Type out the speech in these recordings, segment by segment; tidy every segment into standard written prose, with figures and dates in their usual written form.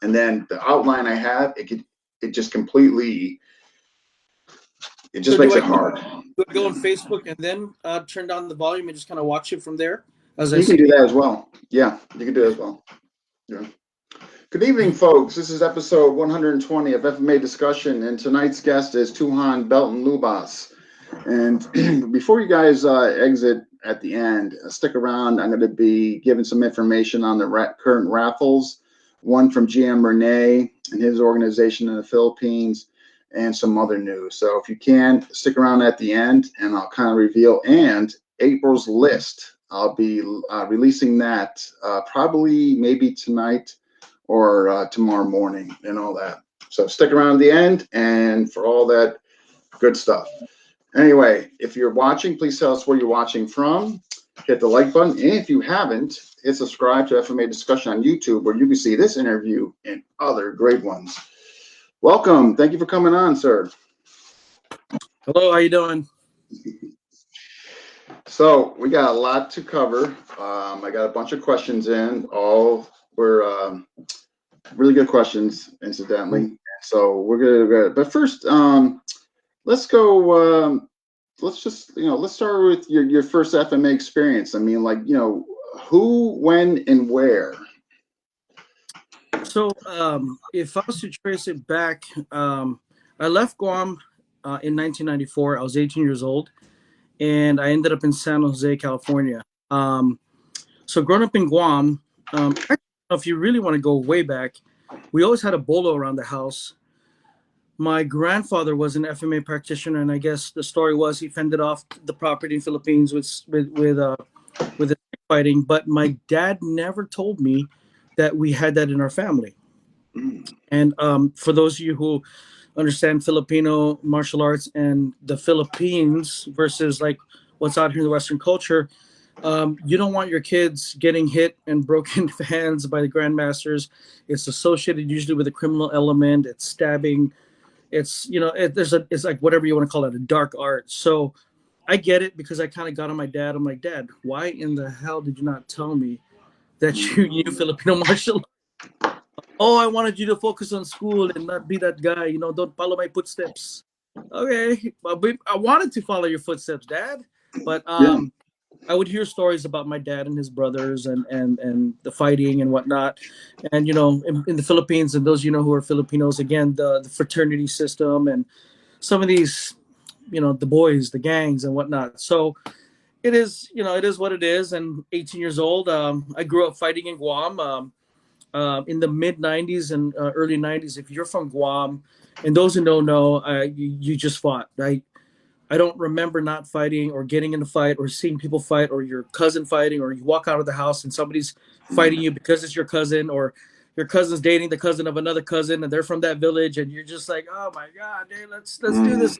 and then the outline I have, it just completely, it just makes it hard. Go on Facebook and then turn down the volume and just kind of watch it from there? You can do that as well. Yeah, you can do it as well. Yeah. Good evening, folks. This is episode 120 of FMA Discussion, and tonight's guest is Tuhon Belton Lubas. And before you guys exit at the end, stick around. I'm going to be giving some information on the current raffles, one from GM Renee and his organization in the Philippines, and some other news. So if you can, stick around at the end, and I'll kind of reveal. And April's list, I'll be releasing that probably maybe tonight or tomorrow morning and all that. So stick around at the end and for all that good stuff. Anyway, if you're watching, please tell us where you're watching from. Hit the like button. And if you haven't, hit subscribe to FMA Discussion on YouTube, where you can see this interview and other great ones. Welcome. Thank you for coming on, sir. Hello, how you doing? So we got a lot to cover. I got a bunch of questions in. All were really good questions, incidentally. So we're gonna. But first, let's go. Let's just let's start with your first FMA experience. I mean, like who, when, and where. So if I was to trace it back, I left Guam in 1994. I was 18 years old, and I ended up in San Jose, California. So growing up in Guam, if you really want to go way back, we always had a bolo around the house. My grandfather was an FMA practitioner, and I guess the story was he fended off the property in Philippines with the fighting. But my dad never told me that we had that in our family. And for those of you who understand Filipino martial arts and the Philippines versus like what's out here in the Western culture, you don't want your kids getting hit and broken hands by the grandmasters. It's associated usually with a criminal element. It's stabbing. It's it's like whatever you want to call it, a dark art. So I get it, because I kind of got on my dad. I'm like, Dad, why in the hell did you not tell me that you knew Filipino martial arts? Oh, I wanted you to focus on school and not be that guy. Don't follow my footsteps. Okay, I wanted to follow your footsteps, Dad, but I would hear stories about my dad and his brothers and the fighting and whatnot. And, in the Philippines, and those, who are Filipinos, again, the fraternity system and some of these, the boys, the gangs and whatnot. So it is, it is what it is. And 18 years old, I grew up fighting in Guam in the mid 90s and early 90s. If you're from Guam, and those who don't know, you just fought, right? I don't remember not fighting or getting in a fight or seeing people fight, or your cousin fighting, or you walk out of the house and somebody's fighting you because it's your cousin, or your cousin's dating the cousin of another cousin and they're from that village, and you're just like, oh my God, dude, let's do this.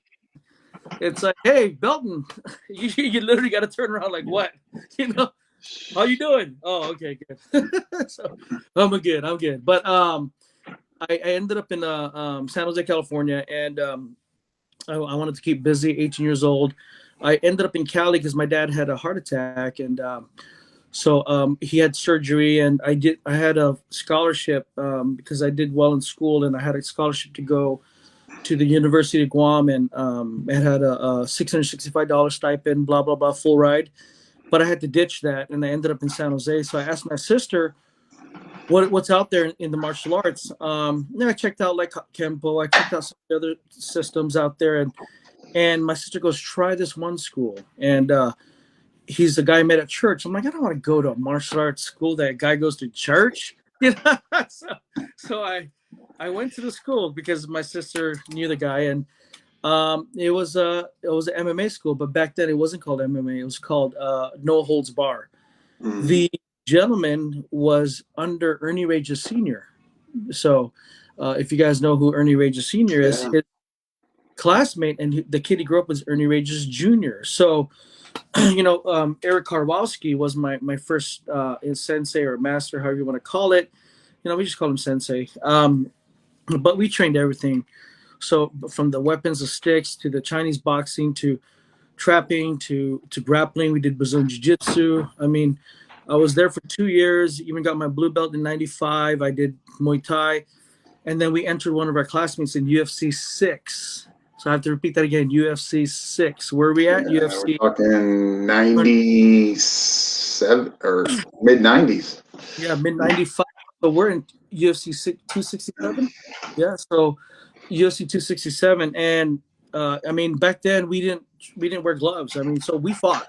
It's like, hey, Belton, you literally got to turn around like, what? How you doing? Oh, okay, good. So I'm good. But I ended up in San Jose, California, and I wanted to keep busy. 18 years old. I ended up in Cali because my dad had a heart attack, and so he had surgery, and I had a scholarship because I did well in school, and I had a scholarship to go to the University of Guam, and it had a $665 stipend, blah blah blah, full ride. But I had to ditch that, and I ended up in San Jose. So I asked my sister, what's out there in the martial arts. I checked out like Kempo. I checked out some of the other systems out there, and my sister goes, try this one school. And he's the guy I met at church. I'm like, I don't want to go to a martial arts school that guy goes to church. So I went to the school because my sister knew the guy, and it was an MMA school. But back then it wasn't called MMA. It was called No Holds Bar. Mm-hmm. The gentleman was under Ernie Rages Sr. So if you guys know who Ernie Rages Sr. is, his classmate and the kid he grew up with was Ernie Rages Jr. So, Eric Karwowski was my first sensei or master, however you want to call it. We just call him sensei. But we trained everything. So from the weapons, the sticks, to the Chinese boxing, to trapping, to grappling. We did Brazilian Jiu-Jitsu. I mean, I was there for 2 years, even got my blue belt in 95. I did Muay Thai. And then we entered one of our classmates in UFC 6. So I have to repeat that again, UFC 6. Where are we at? Yeah, we're UFC. talking 97 or mid 90s. Yeah, mid 95. So we're in UFC 267. Yeah, so UFC 267. And I mean, back then we didn't wear gloves. I mean, so we fought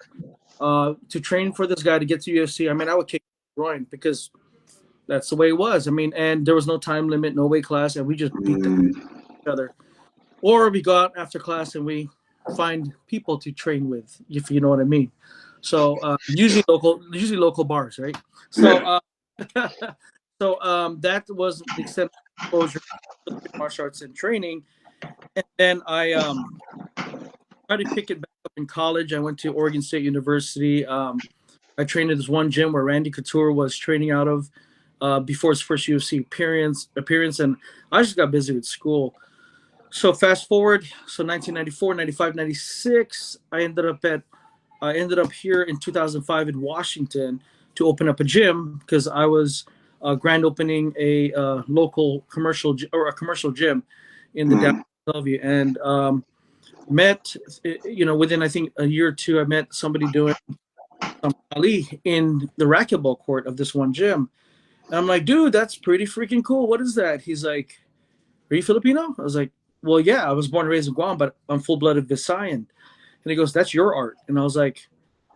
to train for this guy to get to UFC. I mean, I would kick groin because that's the way it was. I mean, and there was no time limit, no weight class, and we just beat the Mm. each other. Or we go out after class and we find people to train with, if you know what I mean. So usually local bars, right? So that was the extent of exposure to martial arts and training. And then I tried to pick it back up in college. I went to Oregon State University. I trained at this one gym where Randy Couture was training out of before his first UFC appearance, and I just got busy with school. So fast forward, so 1994, 95, 96, I ended up here in 2005 in Washington to open up a gym because I was grand opening a local commercial a commercial gym in the downtown Bellevue, and met, within I think a year or two, I met somebody doing some Ali in the racquetball court of this one gym, and I'm like, dude, that's pretty freaking cool. What is that? He's like, are you Filipino? I was like, well, yeah, I was born and raised in Guam, but I'm full-blooded Visayan. And he goes, that's your art. And I was like,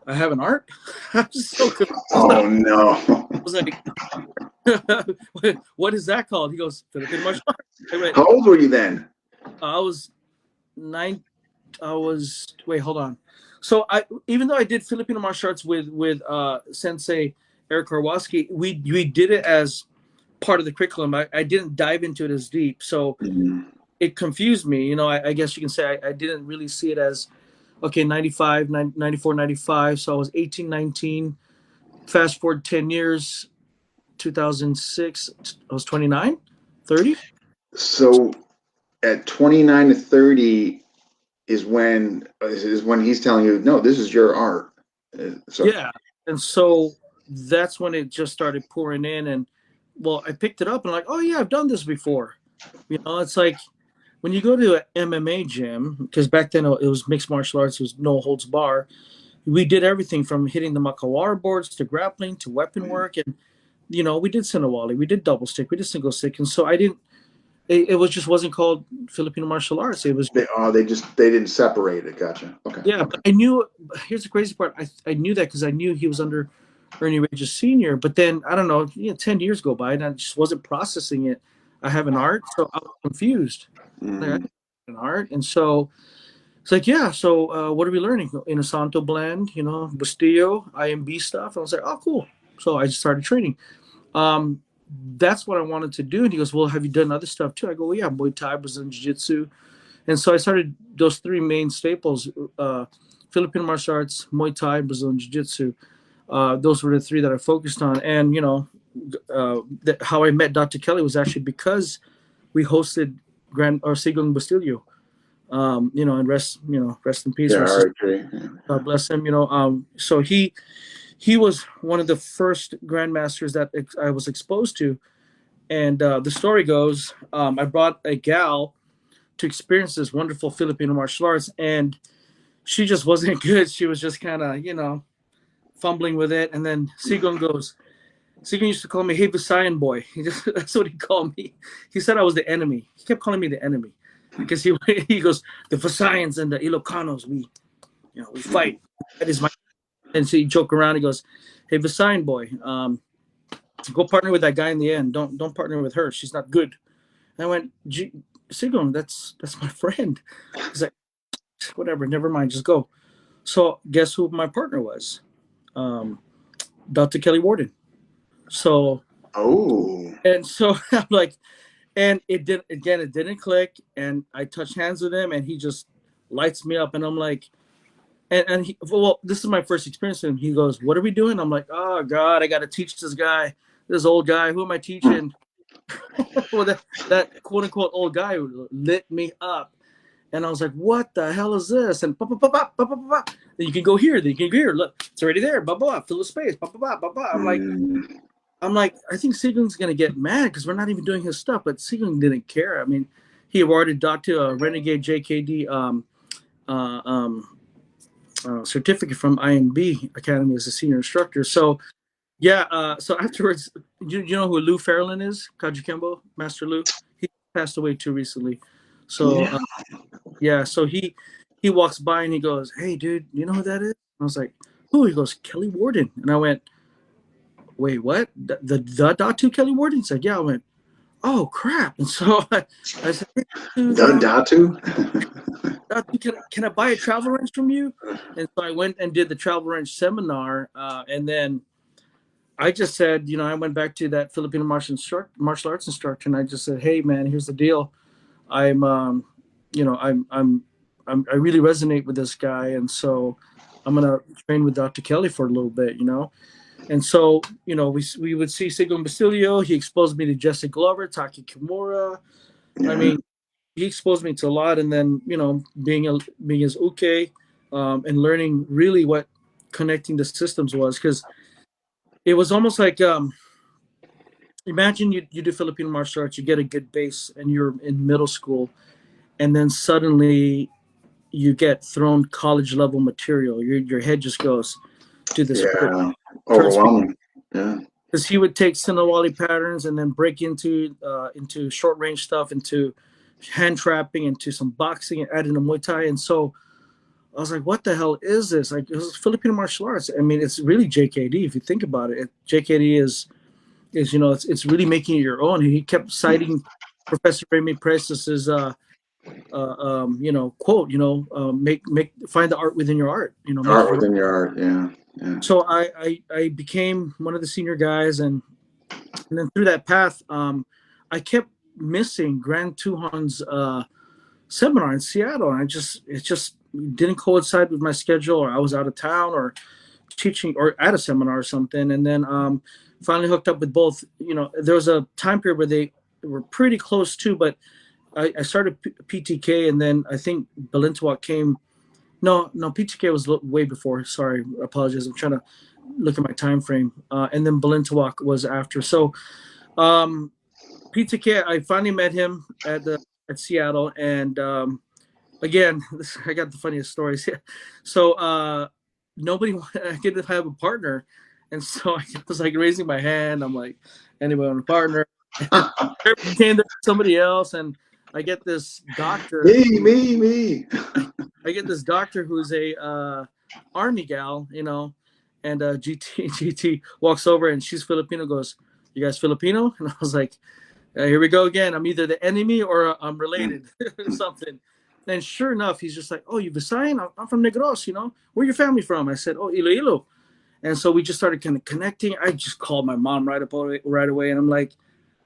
I have an art? I was so confused. Oh, no. I was like, what is that called? He goes, Philippine martial arts. I went, How old were you then? I was wait, hold on. So even though I did Filipino martial arts with Sensei Eric Karwaski, we did it as part of the curriculum. I didn't dive into it as deep. So it confused me. I guess you can say I didn't really see it as, okay, 95, 94, 95. So I was 18, 19. Fast forward 10 years, 2006, I was 29, 30. So at 29 to 30 is when he's telling you, no, this is your art. Yeah. And so that's when it just started pouring in. And well, I picked it up and like, oh yeah, I've done this before. It's like when you go to an MMA gym, because back then it was mixed martial arts, it was no holds bar. We did everything from hitting the makawara boards to grappling to weapon work. And, we did Sinawali, we did double stick, we did single stick. And so it wasn't called Filipino martial arts. It was, they didn't separate it. Gotcha. Okay. yeah. Okay. But I knew, here's the crazy part. I knew that because I knew he was under Ernie Rage's senior. But then, I don't know, 10 years go by and I just wasn't processing it. I have an art, so I was confused. Like, I have an art. And so it's like, yeah, so what are we learning? Inosanto blend, Bustillo, IMB stuff. I was like, oh, cool. So I just started training. That's what I wanted to do. And he goes, well, have you done other stuff too? I go, well, yeah, Muay Thai, Brazilian Jiu-Jitsu. And so I started those three main staples, Filipino martial arts, Muay Thai, Brazilian Jiu-Jitsu. Those were the three that I focused on. And, how I met Dr. Kelly was actually because we hosted Sigong Bastillo. And rest in peace. Yeah, God bless him. So he was one of the first grandmasters that I was exposed to. And the story goes, I brought a gal to experience this wonderful Filipino martial arts, and she just wasn't good. She was just kind of, fumbling with it. And then Sigong used to call me, hey, Visayan boy. That's what he called me. He said I was the enemy. He kept calling me the enemy because he goes, the Visayans and the Ilocanos, we fight. That is my. And so he joke around. He goes, hey, Visayan boy, go partner with that guy in the end. Don't partner with her. She's not good. And I went, Sigong, that's my friend. He's like, whatever, never mind, just go. So guess who my partner was? Dr. Kelly Warden. So, and so I'm like, and it didn't click. And I touched hands with him, and he just lights me up. And I'm like, and he, well, this is my first experience with him. He goes, what are we doing? I'm like, oh God, I got to teach this guy, this old guy. Who am I teaching? Well, that quote unquote old guy lit me up. And I was like, what the hell is this? And then you can go here. Then you can go here. Look, it's already there. Blah, blah, blah. Fill the space. Blah, blah, blah, blah, blah. I'm like, I think Siegeling's going to get mad because we're not even doing his stuff. But Siegeling didn't care. I mean, he awarded Dr. Renegade JKD certificate from IMB Academy as a senior instructor. So, yeah. So afterwards, you know who Lou Fairlin is? Kajikembo, Master Lou? He passed away too recently. So, yeah, so he walks by and he goes, hey, dude, you know who that is? I was like, who? He goes, Kelly Warden. And I went, wait, what? The Datu Kelly Warden? He said, yeah. I went, oh, crap. And so I said, hey, dude, Datu? can I buy a travel wrench from you? And so I went and did the travel wrench seminar. And then I just said, I went back to that Filipino martial arts instructor, and I just said, hey, man, here's the deal. I really resonate with this guy, and so I'm gonna train with Dr. Kelly for a little bit, And so, we would see Sigmund Basilio. He exposed me to Jesse Glover, Taki Kimura. Yeah. I mean, he exposed me to a lot, and then being his uke, and learning really what connecting the systems was, because it was almost like imagine you do Filipino martial arts, you get a good base, and you're in middle school, and then suddenly you get thrown college level material. Your head just goes to this. Yeah, overwhelming. Yeah, because he would take Sinawali patterns and then break into short range stuff, into hand trapping, into some boxing, and add in a Muay Thai. And so I was like, what the hell is this? Like, this is Filipino martial arts. I mean, it's really JKD if you think about it. JKD is it's really making it your own. And he kept citing Professor Remy Prestos's quote, find the art within your art, art within your art. Yeah. Yeah. So I became one of the senior guys, and then through that path, I kept missing Grand Tuhon's seminar in Seattle, and it just didn't coincide with my schedule, or I was out of town or teaching or at a seminar or something. And then finally hooked up with both. There was a time period where they were pretty close too, but I started PTK, and then I think Balintawak came. No, PTK was way before. Sorry, apologies. I'm trying to look at my time frame. And then Balintawak was after. So PTK, I finally met him at Seattle, and again, I got the funniest stories. So nobody, I didn't have a partner, and so I was like raising my hand. I'm like, anybody want a partner? Came to somebody else, and I get this doctor. Me. I get this doctor who's a army gal, and GT walks over, and she's Filipino. Goes, you guys Filipino? And I was like, here we go again. I'm either the enemy or I'm related or something. And sure enough, he's just like, oh, you Visayan? I'm from Negros, Where your family from? I said, oh, Iloilo. And so we just started kind of connecting. I just called my mom right away, and I'm like,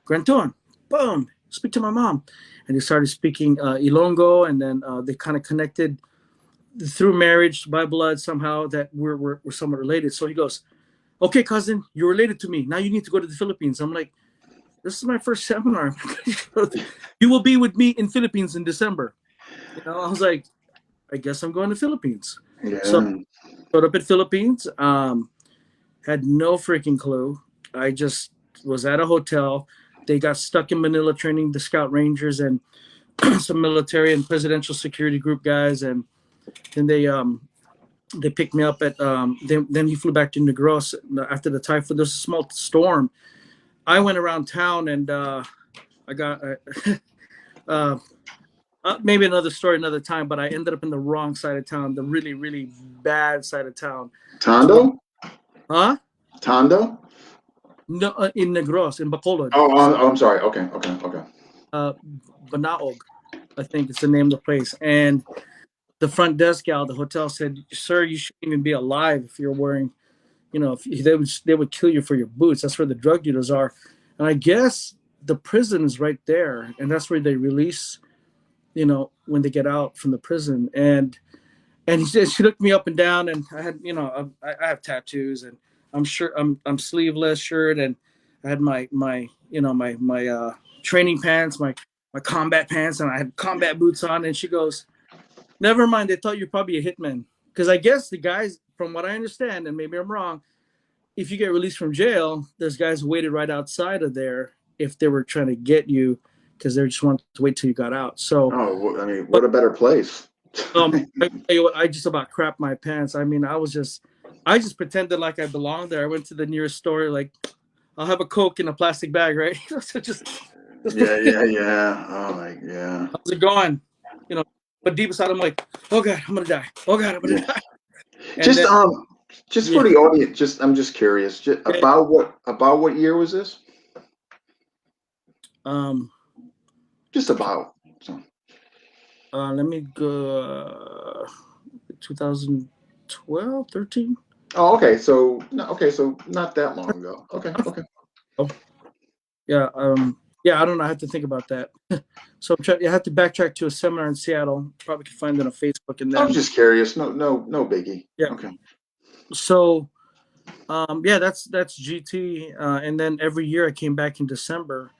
Granton, boom, speak to my mom. And he started speaking Ilongo, and then they kind of connected through marriage by blood somehow, that we're somewhat related. So he goes, okay, cousin, you're related to me. Now you need to go to the Philippines. I'm like, this is my first seminar. You will be with me in Philippines in December. I was like, I guess I'm going to Philippines. Yeah. So showed up at Philippines, had no freaking clue. I just was at a hotel. They got stuck in Manila training the Scout Rangers and some military and presidential security group guys, and then they picked me up at then he flew back to Negros after the typhoon. There's a small storm. I went around town, and I got maybe another story another time, but I ended up in the wrong side of town, the really, really bad side of town. Tondo? Huh? Tondo? No, in Negros, in Bacolod. Oh, I'm sorry. Okay. Banaog, I think it's the name of the place. And the front desk gal, the hotel said, sir, you shouldn't even be alive if you're wearing, if they would kill you for your boots. That's where the drug dealers are. And I guess the prison is right there, and that's where they release, when they get out from the prison. And she looked me up and down, and I had, I have tattoos, and I'm sleeveless shirt, and I had my training pants, my combat pants, and I had combat boots on. And she goes, Never mind. They thought you're probably a hitman. Because I guess the guys, from what I understand, and maybe I'm wrong, if you get released from jail, there's guys who waited right outside of there if they were trying to get you because they just wanted to wait till you got out. So, Oh, I mean, but what a better place. I tell you what, I just about crapped my pants. I mean, I just pretended like I belonged there. I went to the nearest store, like, I'll have a Coke in a plastic bag, right? So just Yeah. Oh, like, yeah. how's it going? You know, but deep inside, I'm like, oh God, I'm gonna die. Oh God, I'm gonna Yeah. die. And Just then, just yeah, for the audience, I'm just curious, yeah, about what year was this? um, Just about. So. let me go, 2012, 13. Oh, okay. So no, okay, so not that long ago. Okay. Oh, yeah, yeah, I don't know. I have to think about that. So I have to backtrack to a seminar in Seattle. Probably could find it on Facebook, and I was then just curious. No biggie. yeah. Okay. So yeah, that's GT. And then every year I came back in December,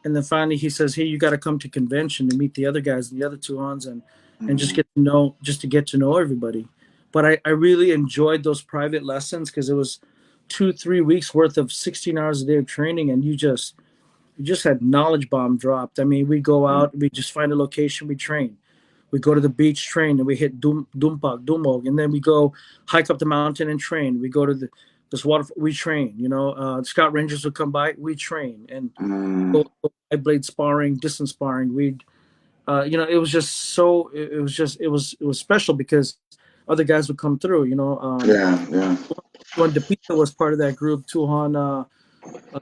and then finally he says, "Hey, you got to come to convention to meet the other guys, the other Tuhons, and Mhm. just to get to know everybody." But I really enjoyed those private lessons because it was 2-3 weeks worth of 16 hours a day of training, and you just had knowledge bomb dropped. I mean, we go out, we just find a location, we train. We go to the beach, train, and we hit Dumpak, Dumog, and then we go hike up the mountain and train. We go to this water, we train. You know, Scout Rangers would come by, we train, and Mm, go blade sparring, distance sparring. We'd, you know, it was just so, it was special because other guys would come through. You know, yeah. when DePita was part of that group, Tuhon.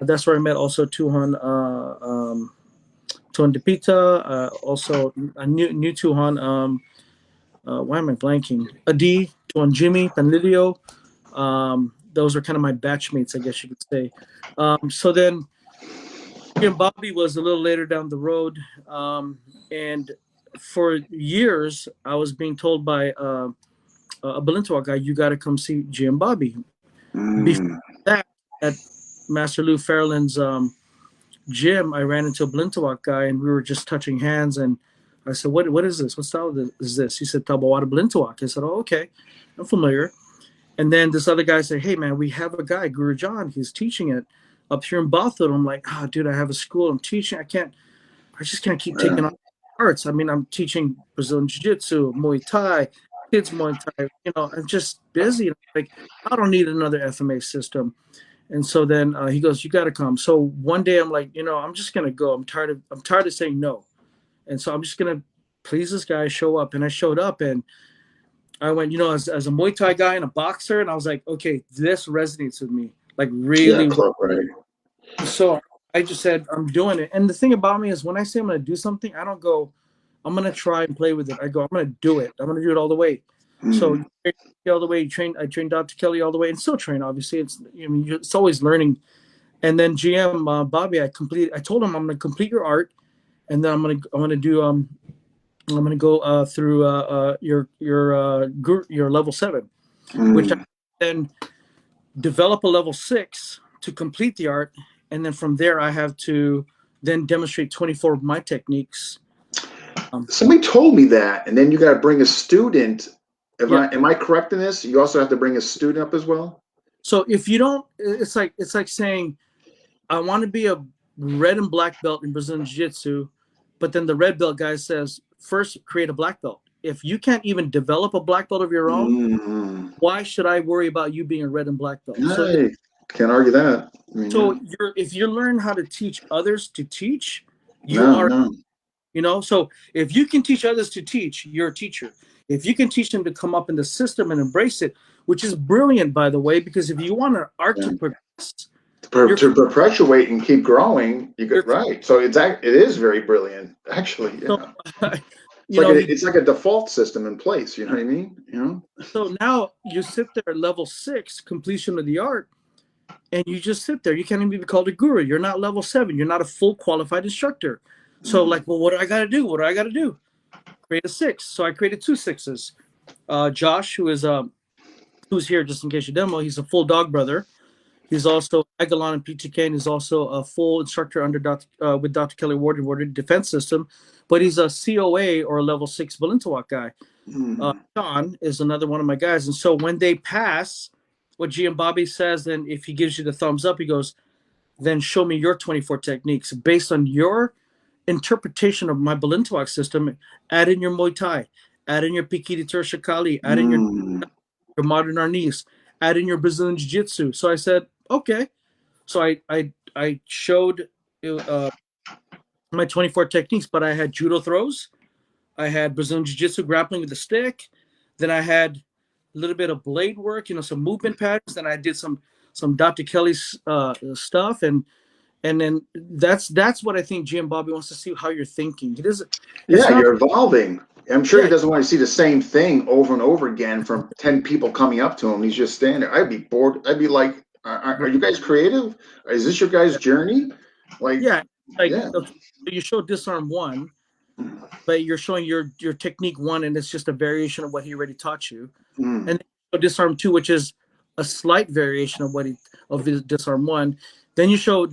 That's where I met also Tuhon DePita, also a new Tuhon. Why am I blanking? Adi, Tuhon Jimmy, Panlilio. Those are kind of my batchmates, I guess you could say. So then Jim Bobby was a little later down the road. And for years, I was being told by a Balintawak guy, you got to come see Jim Bobby. Before Mm, that, at Master Lou Fairland's gym, I ran into a Blintawak guy and we were just touching hands. And I said, what is this? What style is this? He said, Tabawada Blintawak. I said, oh, okay. I'm familiar. And then this other guy said, hey, man, we have a guy, Guru John. He's teaching it up here in Bothell. I'm like, dude, I have a school. I'm teaching. I just can't keep yeah. taking on arts. I mean, I'm teaching Brazilian Jiu Jitsu, Muay Thai, kids Muay Thai. You know, I'm just busy. Like, I don't need another FMA system. And so then he goes, "You got to come." So one day I'm like, I'm just gonna go. I'm tired of saying no, and so I'm just gonna please this guy, show up. And I showed up, and I went, as a Muay Thai guy and a boxer, and I was like, okay, this resonates with me, like Yeah, really. right. So I just said, I'm doing it. And the thing about me is, when I say I'm gonna do something, I don't go, I'm gonna try and play with it. I go, I'm gonna do it. I'm gonna do it all the way. So Mm, all the way, I trained Dr. Kelly all the way, and still train. Obviously, it's always learning. And then GM Bobby, I told him I'm going to complete your art, and then I'm going to do I'm going to go through your level 7, which I mm. then develop a level 6 to complete the art, and then from there I have to then demonstrate 24 of my techniques. Somebody told me that, and then you got to bring a student. Yeah. Am I correct in this? You also have to bring a student up as well. So if you don't, it's like saying I want to be a red and black belt in Brazilian Jiu-Jitsu, but then the red belt guy says, first create a black belt. If you can't even develop a black belt of your own, Mm, why should I worry about you being a red and black belt? So, hey, can't argue that. I mean, so yeah. if you learn how to teach others to teach, you No, are, no. so if you can teach others to teach, you're a teacher. If you can teach them to come up in the system and embrace it, which is brilliant, by the way, because if you want an art Yeah. to progress, To perpetuate and keep growing, you you're get right. So it is very brilliant, actually. so, Yeah. It's you like know, you it's like a default system in place. You know what I mean? So now you sit there at level 6, completion of the art, and you just sit there. You can't even be called a guru. You're not level 7. You're not a full qualified instructor. So, Mhm. like, well, what do I got to do? What do I got to do? Create a 6. So I created 2 6s. Josh, who's here just in case you demo, he's a full dog brother. He's also Agalon and PTK, and he's also a full instructor under with Dr. Kelly Ward awarded defense system, but he's a COA or a level 6 Balintawak guy. Sean is another one of my guys. And so when they pass what G and Bobby says, then if he gives you the thumbs up, he goes, then show me your 24 techniques based on your interpretation of my Balintawak system. Add in your Muay Thai, add in your Pikiti Tershakali, add in your modern Arnis, add in your Brazilian Jiu Jitsu. So I said, okay. So I showed my 24 techniques, but I had judo throws, I had Brazilian Jiu Jitsu grappling with the stick, then I had a little bit of blade work, some movement patterns. Then I did some Dr. Kelly's stuff, and then that's what I think Jim Bobby wants to see, how you're thinking. He doesn't. Yeah, you're evolving. I'm sure he doesn't want to see the same thing over and over again from 10 people coming up to him. He's just standing there. I'd be bored. I'd be like, are you guys creative? Is this your guys' journey? Like, you show disarm 1, but you're showing your technique 1, and it's just a variation of what he already taught you. And then you show disarm 2, which is a slight variation of his disarm 1. Then you show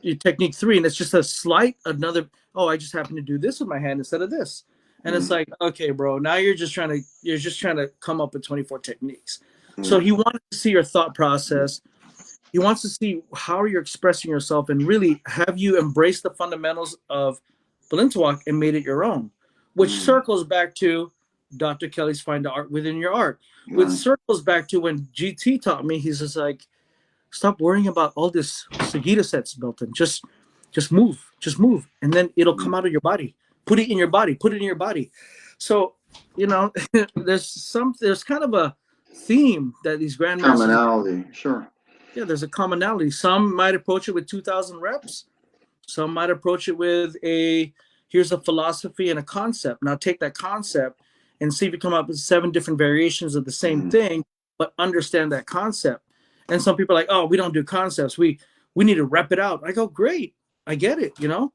your technique 3, and it's just a slight another. Oh, I just happen to do this with my hand instead of this, and it's like, okay, bro, now you're just trying to come up with 24 techniques. So he wanted to see your thought process. He wants to see how you're expressing yourself, and really have you embraced the fundamentals of Balintawak and made it your own, which circles back to Dr. Kelly's Find the Art Within Your Art, which circles back to when GT taught me. He's just like, stop worrying about all this Sagita sets, Belton. Just move, and then it'll come out of your body. Put it in your body. So, there's kind of a theme that these grandmasters. Commonality, sure. Yeah, there's a commonality. Some might approach it with 2,000 reps. Some might approach it with here's a philosophy and a concept. Now take that concept and see if you come up with 7 different variations of the same thing, but understand that concept. And some people are like, oh, we don't do concepts. We need to rep it out. I go, great. I get it, Yeah.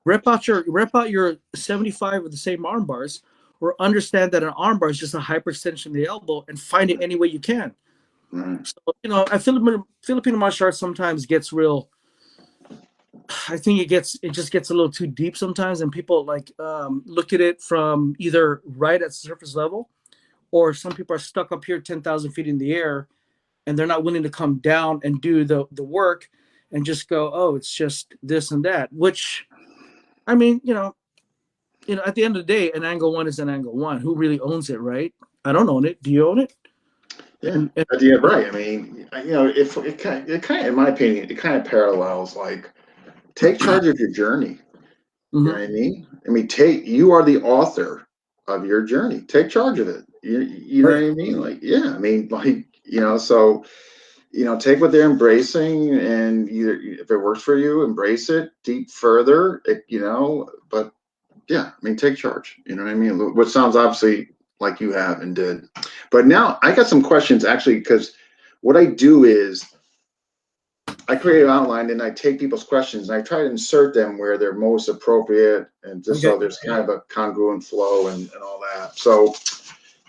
Rep out your 75 of the same arm bars, or understand that an arm bar is just a hyperextension of the elbow, and find it any way you can. So, I Filipino martial arts sometimes gets real. I think it just gets a little too deep sometimes, and people look at it from either right at surface level, or some people are stuck up here 10,000 feet in the air, and they're not willing to come down and do the work and just go, oh, it's just this and that. Which, I mean, at the end of the day, an angle 1 is an angle 1. Who really owns it, right? I don't own it. Do you own it? Yeah, right. I mean, if it kind of, in my opinion, it kind of parallels like, take charge of your journey. You know what I mean? You are the author of your journey. Take charge of it. You know what I mean? Like, yeah, I mean, like, so, take what they're embracing, and either if it works for you, embrace it deep further, but yeah, I mean, take charge. You know what I mean? What sounds obviously like you have and did. But now I got some questions, actually, because what I do is I create an outline and I take people's questions and I try to insert them where they're most appropriate, and just so there's kind of a congruent flow and all that. So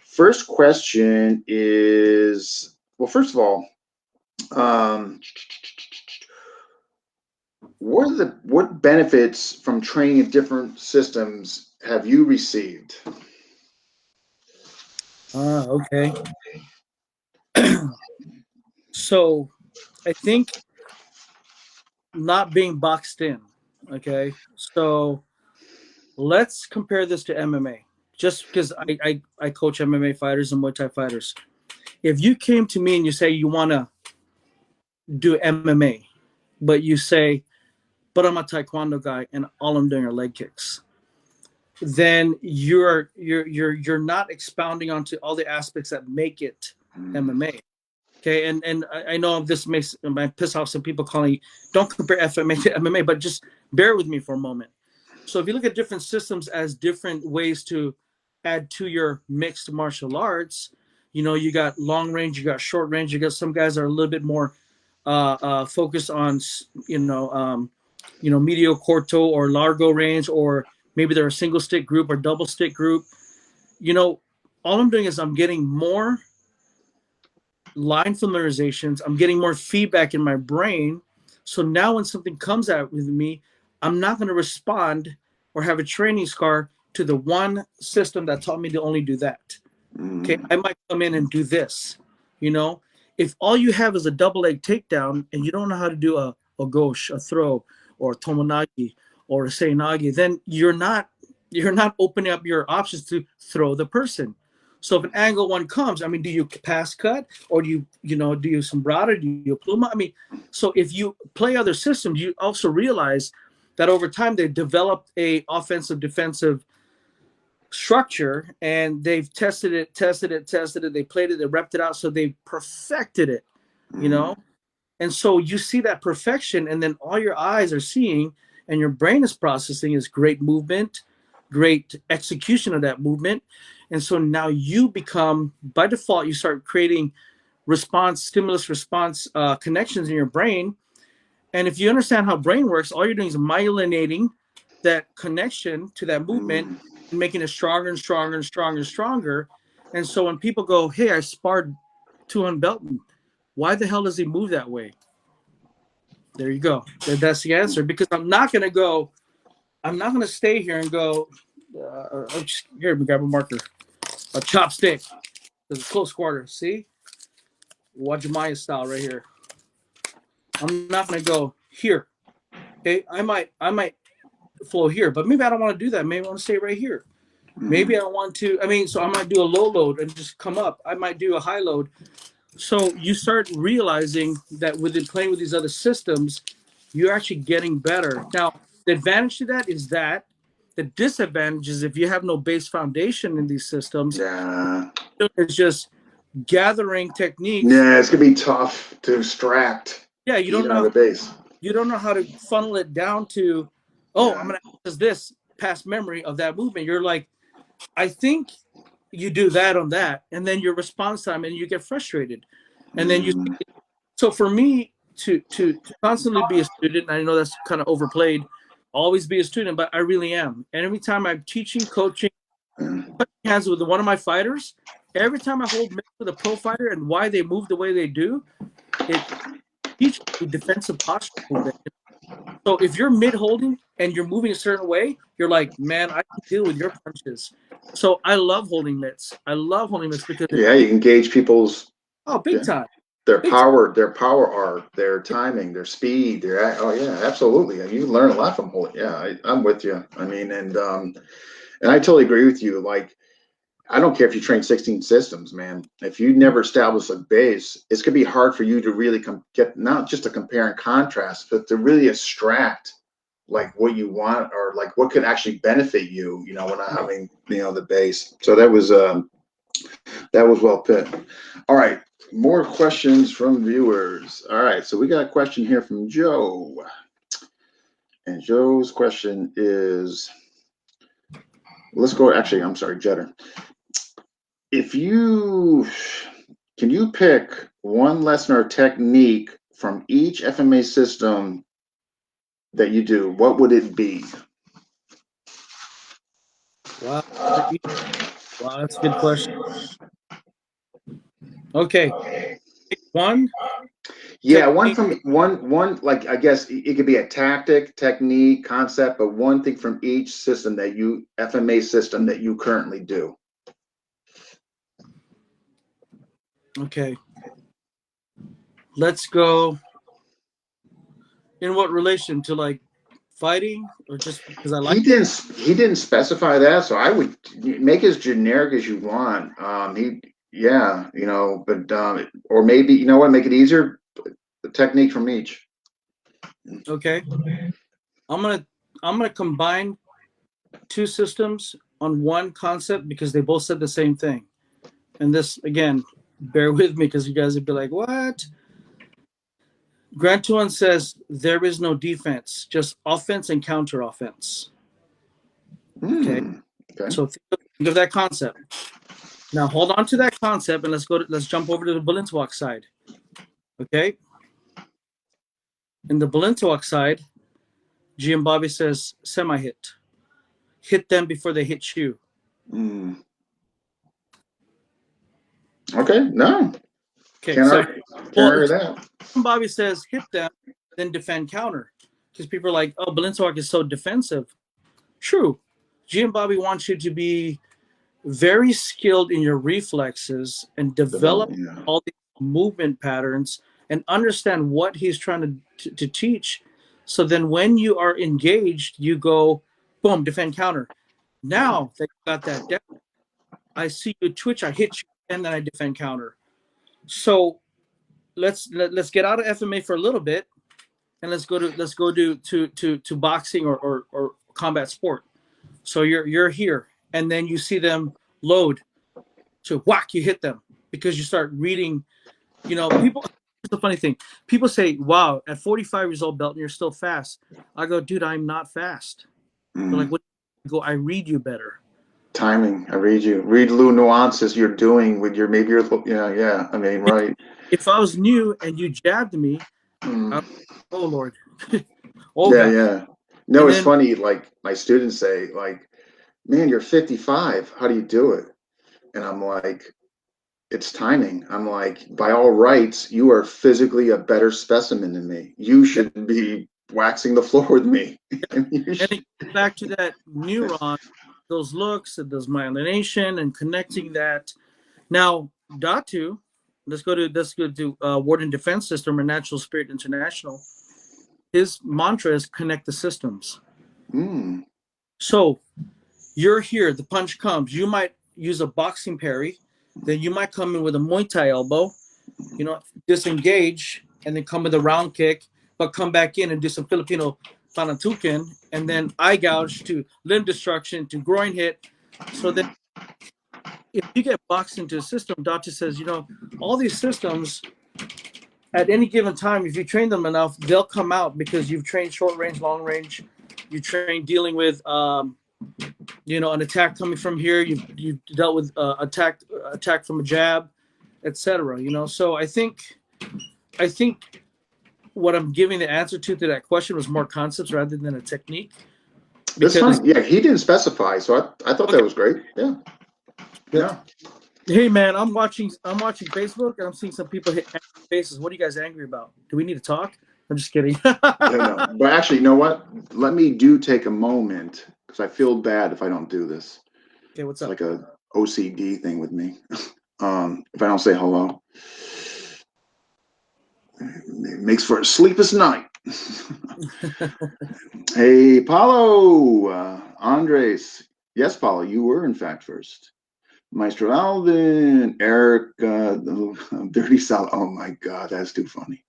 first question is, well, first of all, what benefits from training in different systems have you received? Okay. So I think not being boxed in. Okay. So let's compare this to MMA, just because I coach MMA fighters and Muay Thai fighters. If you came to me and you say you want to do MMA, but you say, but I'm a Taekwondo guy and all I'm doing are leg kicks, then you're not expounding onto all the aspects that make it MMA. Okay, and I know this might piss off some people calling, don't compare FMA to MMA, but just bear with me for a moment. So if you look at different systems as different ways to add to your mixed martial arts, you got long range, you got short range, you got some guys that are a little bit more focused on, medio corto or largo range, or maybe they're a single stick group or double stick group. All I'm doing is I'm getting more line familiarizations. I'm getting more feedback in my brain. So now when something comes out with me, I'm not going to respond or have a training scar to the one system that taught me to only do that. Okay, I might come in and do this. You know, if all you have is a double leg takedown and you don't know how to do a gauche, a throw, or a tomonagi, or a seinagi, then you're not opening up your options to throw the person. So if an angle one comes, I mean, do you pass cut, or do you do you sombrado, do you pluma? I mean, so if you play other systems, you also realize that over time they developed a offensive defensive structure, and they've tested it. They played it, they repped it out, so they perfected it, you know. And so you see that perfection, and then all your eyes are seeing and your brain is processing is great movement, great execution of that movement. And so now you become, by default, you start creating stimulus response connections in your brain. And if you understand how brain works, all you're doing is myelinating that connection to that movement and making it stronger and stronger and stronger and stronger. And so when people go, hey, I sparred Tuhon Belton, why the hell does he move that way? There you go. That's the answer. Because I'm not going to stay here and go, here, we grab a marker, a chopstick. There's a close quarter. See? Wajimaya style right here. I'm not going to go here. Okay, I might flow here, but maybe I don't want to do that. Maybe I want to stay right here. Maybe I don't want to. I mean, so I might do a low load and just come up. I might do a high load. So you start realizing that within playing with these other systems, you're actually getting better. Now, the advantage to that is that the disadvantage is if you have no base foundation in these systems, it's just gathering techniques. Yeah, it's gonna be tough to extract. Yeah, you don't know the base. You don't know how to funnel it down to, I'm going to access this past memory of that movement. You're like, I think you do that on that, and then your response time, and you get frustrated, and then you. So for me to constantly be a student, and I know that's kind of overplayed, always be a student, but I really am. And every time I'm teaching, coaching, putting hands with one of my fighters, every time I hold mitts with a pro fighter and why they move the way they do, it teaches me defensive posture movement. So if you're mid holding and you're moving a certain way, you're like, man, I can deal with your punches. So I love holding mitts. I love holding mitts because you can gauge people's big time. Their power arc, their timing, their speed, absolutely. You learn a lot from holding. Yeah, I'm with you. I mean, and I totally agree with you. Like, I don't care if you train 16 systems, man. If you never establish a base, it's gonna be hard for you to really get not just to compare and contrast, but to really extract like what you want or like what could actually benefit you. You know, when I mean, the base. So that was well put. All right, more questions from viewers. All right, so we got a question here from Joe, and Joe's question is, let's go. Actually, I'm sorry, Jetter. Can you pick one lesson or technique from each FMA system that you do? What would it be? Wow, that's a good question. Okay, one. Yeah, one like I guess it could be a tactic, technique, concept, but one thing from each system FMA system that you currently do. Okay, let's go. In what relation to, like, fighting, or just because I like? He didn't specify that, so I would make as generic as you want. But or maybe make it easier. The technique from each. Okay, I'm gonna combine two systems on one concept because they both said the same thing. And this, again, bear with me because you guys would be like, what? Grant Tuhon says there is no defense, just offense and counter offense. Okay. So think of that concept. Now hold on to that concept and let's jump over to the Balintawak side. Okay. In the Balintawak side, G Bobby says semi-hit. Hit them before they hit you. Okay, no. Okay, Can't so argue that. Bobby says hit them, then defend counter. Because people are like, oh, Balinsawak is so defensive. True. G and Bobby wants you to be very skilled in your reflexes and develop all these movement patterns and understand what he's trying to teach. So then when you are engaged, you go, boom, defend counter. Now that you got that down, I see you twitch, I hit you, and then I defend counter. So let's get out of FMA for a little bit, and let's go to boxing or combat sport. So you're here, and then you see them load, so whack, you hit them because you start reading. You know, people. It's a funny thing. People say, "Wow, at 45 years old, Belton, you're still fast." I go, "Dude, I'm not fast." They're like, "What?" I go, "I read you better." Timing. I read you. Read little nuances you're doing with your yeah. I mean, right. If I was new and you jabbed me, oh Lord, oh Yeah, God. yeah. No, And it's then funny. Like my students say, like, "Man, you're 55. How do you do it?" And I'm like, "It's timing." I'm like, "By all rights, you are physically a better specimen than me. You yeah, should be waxing the floor with me." and it gets back to that neuron, those looks, and those myelination, and connecting that. Now, Datu, let's go to Warden Defense System or Natural Spirit International. His mantra is connect the systems. Mm. So you're here, the punch comes. You might use a boxing parry, then you might come in with a Muay Thai elbow, disengage, and then come with a round kick, but come back in and do some Filipino panantukan, and then eye gouge to limb destruction to groin hit. So that if you get boxed into a system, Datu says, all these systems at any given time, if you train them enough, they'll come out because you've trained short range, long range. You train dealing with, an attack coming from here. You've dealt with attack from a jab, etc. So I think what I'm giving the answer to that question was more concepts rather than a technique. That's Because fine. Yeah, he didn't specify, so I thought that was great. Yeah, yeah. Hey man, I'm watching Facebook and I'm seeing some people hit faces. What are you guys angry about? Do we need to talk? I'm just kidding. No. But actually, you know what? Let me take a moment because I feel bad if I don't do this. Okay, what's It's up? like a OCD thing with me. If I don't say hello, it makes for a sleepless night. Hey, Paulo, Andres. Yes, Paulo, you were in fact first. Maestro Alvin, Eric, Dirty Sal. Oh my God, that's too funny.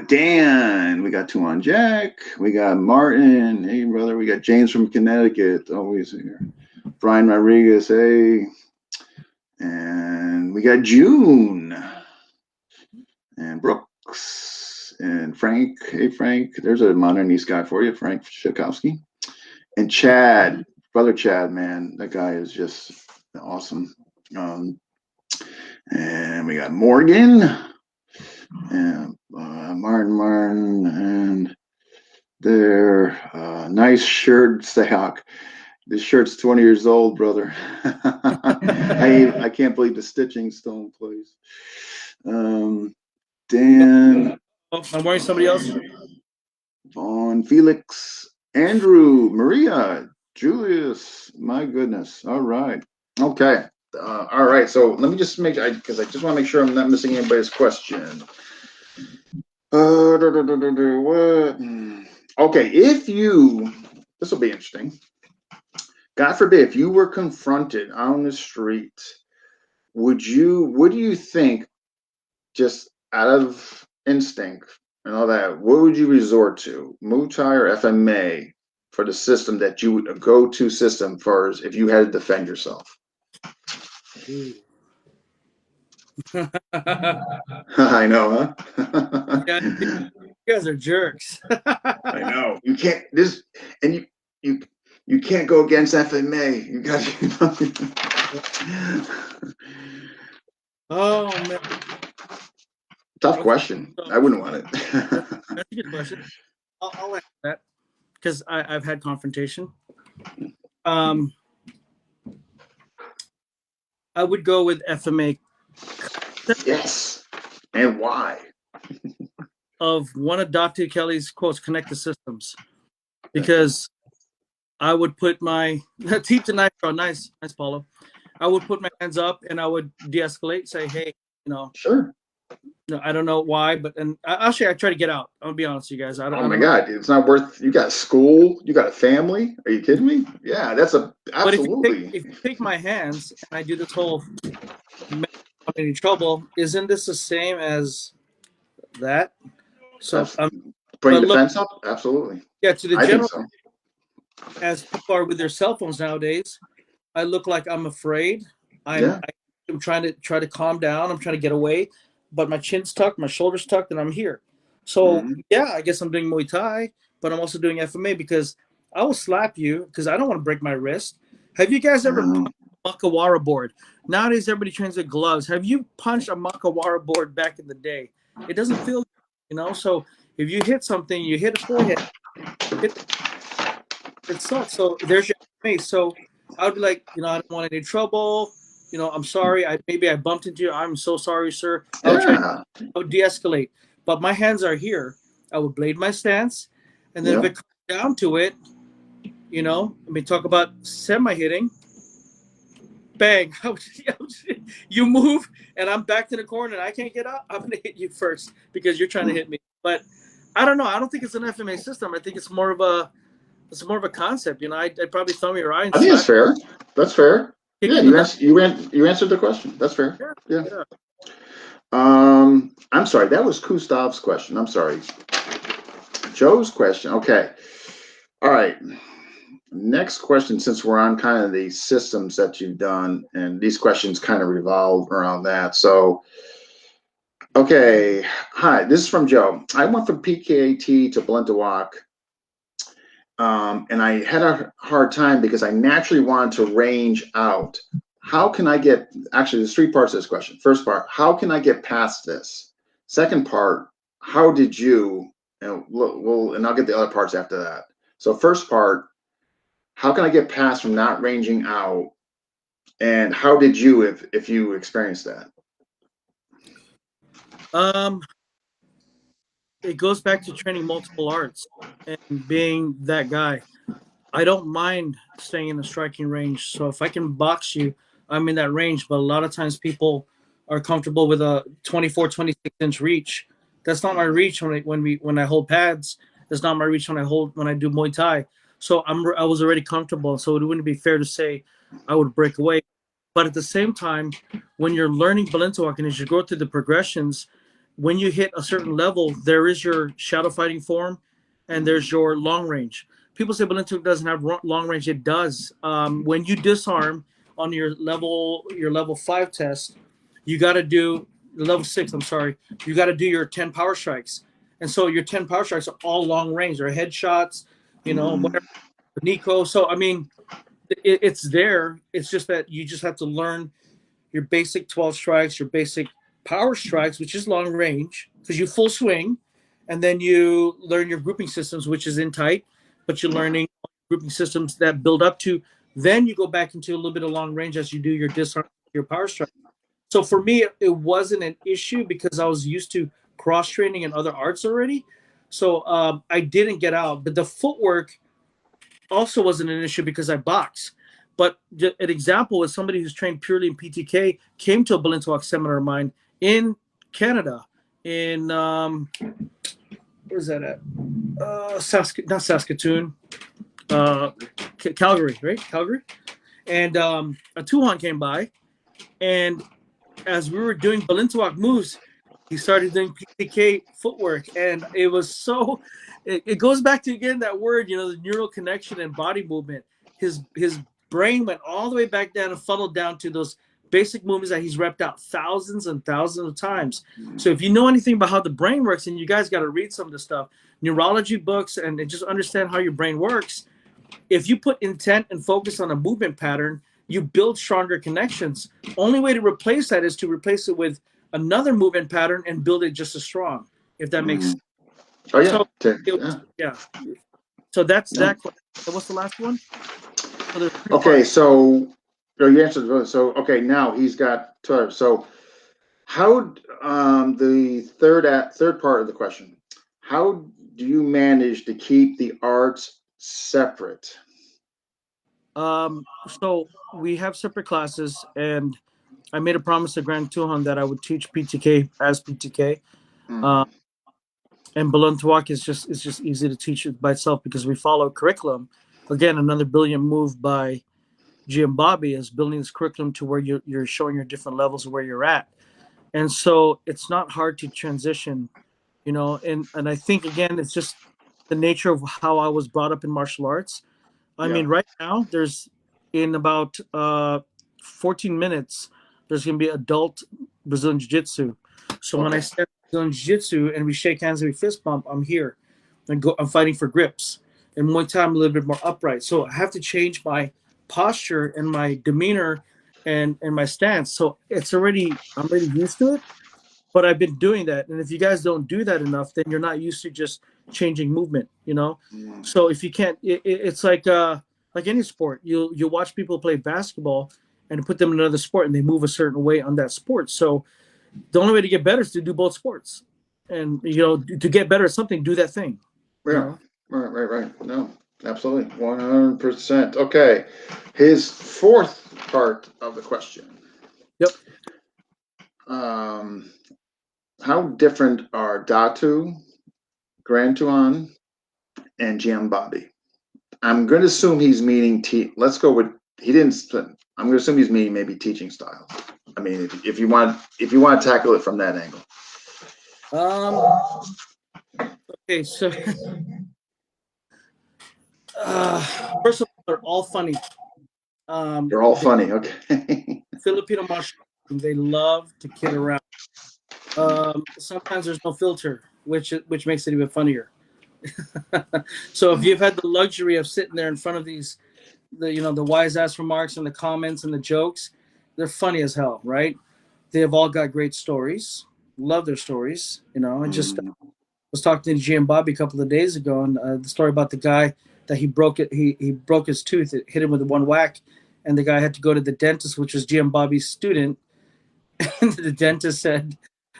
Dan, we got Tuhon Jack, we got Martin. Hey, brother, we got James from Connecticut, always here. Brian Rodriguez, hey. And we got June and Brooks and Frank. Hey, Frank, there's a modern East guy for you, Frank Shakowski. And Chad, brother Chad, man, that guy is just awesome. And we got Morgan and Martin, and their nice shirt, Sayhawk. This shirt's 20 years old, brother. I can't believe the stitching's still in place. Dan. Oh, I'm wearing somebody else. Vaughn, Felix, Andrew, Maria, Julius. My goodness. All right. Okay. All right. So let me just make sure, because I just want to make sure I'm not missing anybody's question. What? Okay. This will be interesting. God forbid, if you were confronted on the street, what do you think, just out of instinct and all that, what would you resort to, Muay Thai or FMA, for the system that you would, a go-to system for if you had to defend yourself? I know, huh? You guys are jerks. I know. You can't and you can't go against FMA. You got Oh man, tough okay. question. So, I wouldn't want it. that's a good question. I'll answer that because I've had confrontation. I would go with FMA. Yes. And why? Of one of Dr. Kelly's quotes, connect the systems. Because I would put my teeth tonight. Oh, nice, Paulo. I would put my hands up and I would de-escalate, say, hey, Sure. no, I don't know why, but actually I try to get out. I'll be honest with you guys. I Oh my don't know. God, it's not worth. You got school, you got a family. Are you kidding me? Yeah, that's But absolutely. if you take my hands and I do this whole any trouble, isn't this the same as that? So Bring but look, defense up. Absolutely. yeah, to the I think general, so. as people are with their cell phones nowadays, I look like I'm afraid. Yeah. I'm trying to calm down. I'm trying to get away, but my chin's tucked, my shoulders tucked, and I'm here. So yeah, I guess I'm doing Muay Thai, but I'm also doing FMA because I will slap you because I don't want to break my wrist. Have you guys ever punched a Makawara board? Nowadays, everybody trains with gloves. Have you punched a Makawara board back in the day? It doesn't feel, So if you hit something, you hit a forehead, it sucks. So there's your FMA. So I would be like, I don't want any trouble. I'm sorry. Maybe I bumped into you. I'm so sorry, sir. I Yeah. would de-escalate. But my hands are here. I would blade my stance, and then if it comes down to it, talk about semi-hitting. Bang! You move, and I'm back to the corner, and I can't get out. I'm gonna hit you first because you're trying to hit me. But I don't know. I don't think it's an FMA system. I think it's more of a concept. I'd probably thumb your eye and I think it's slap. fair. That's fair. Kick Yeah, you in the you answered the question. That's fair. Yeah. yeah. I'm sorry. That was Gustav's question. I'm sorry. Joe's question. Okay. All right. Next question, since we're on kind of the systems that you've done, and these questions kind of revolve around that. So, okay. Hi, this is from Joe. I went from PKAT to Blunt to Walk. And I had a hard time because I naturally wanted to range out. How can I actually, there's three parts to this question. First part, how can I get past this? Second part, how did you, and I'll get the other parts after that. So first part, how can I get past from not ranging out? And how did you, if you experienced that? It goes back to training multiple arts and being that guy. I don't mind staying in the striking range. So if I can box you, I'm in that range. But a lot of times people are comfortable with a 24, 26-inch reach. That's not my reach when I hold pads. That's not my reach when I do Muay Thai. So I was already comfortable. So it wouldn't be fair to say I would break away. But at the same time, when you're learning Balintawak and as you go through the progressions, when you hit a certain level, there is your shadow fighting form and there's your long range. People say Balintawak doesn't have long range. It does. When you disarm on your level 5 test, you got to do level 6. I'm sorry. You got to do your 10 power strikes, and so your 10 power strikes are all long range. They're headshots, whatever. Nico. So I mean, it's there. It's just that you just have to learn your basic 12 strikes, your basic power strikes, which is long range, because you full swing, and then you learn your grouping systems, which is in tight, but you're learning grouping systems that build up to. Then you go back into a little bit of long range as you do your disarm, your power strike. So for me, it wasn't an issue because I was used to cross training in other arts already. So I didn't get out, but the footwork also wasn't an issue because I box. But an example is somebody who's trained purely in PTK came to a Balintawak seminar of mine in Canada, in where's that at? Not Saskatoon, Calgary, right? Calgary. And a Tuhon came by, and as we were doing Balintawak moves, he started doing PTK footwork, and it was so. It goes back to again that word, the neural connection and body movement. His brain went all the way back down and funneled down to those basic movements that he's repped out thousands and thousands of times. So if you know anything about how the brain works, and you guys got to read some of the stuff, neurology books, and just understand how your brain works. If you put intent and focus on a movement pattern, you build stronger connections. Only way to replace that is to replace it with another movement pattern and build it just as strong, if that makes sense. Oh, yeah. Yeah. So that's that question. What's the last one? Okay, so you answered. So okay, now he's got 12. So How the third part of the question? How do you manage to keep the arts separate? So we have separate classes, and I made a promise to Grant Tuhon that I would teach PTK as PTK. Mm, And Baluntuak is just easy to teach it by itself because we follow curriculum. Again, another brilliant move by Jim Bobby is building this curriculum to where you're showing your different levels of where you're at. And so it's not hard to transition, and I think again it's just the nature of how I was brought up in martial arts. I yeah. mean, right now there's in about 14 minutes there's going to be adult Brazilian Jiu-Jitsu. So when I Okay. step Brazilian Jiu-Jitsu and we shake hands and we fist bump, I'm here. I'm fighting for grips. And Muay Thai I'm a little bit more upright. So I have to change my posture and my demeanor and my stance. So I'm already used to it, but I've been doing that. And if you guys don't do that enough, then you're not used to just changing movement. Mm, So if you can't, it's like any sport. You watch people play basketball and put them in another sport, and they move a certain way on that sport. So the only way to get better is to do both sports, and to get better at something, do that thing. You yeah. know. Right. No, absolutely. 100%. Okay. His fourth part of the question. Yep. Um, how different are Datu, Grand Tuan, and Jam Bobby? I'm going to assume he's meaning let's go with he didn't. I'm going to assume he's meaning maybe teaching style. I mean, if you want to tackle it from that angle. Um. Okay. So, uh, first of all, they're all funny. They're all The funny. Okay. Filipino martial arts, they love to kid around. Sometimes there's no filter, which makes it even funnier. So if you've had the luxury of sitting there in front of the wise ass remarks and the comments and the jokes, they're funny as hell, right? They have all got great stories. Love their stories. I just Mm, was talking to GM Bobby a couple of days ago, and the story about the guy that he broke it. He broke his tooth. It hit him with one whack, and the guy had to go to the dentist, which was GM Bobby's student. And the dentist said,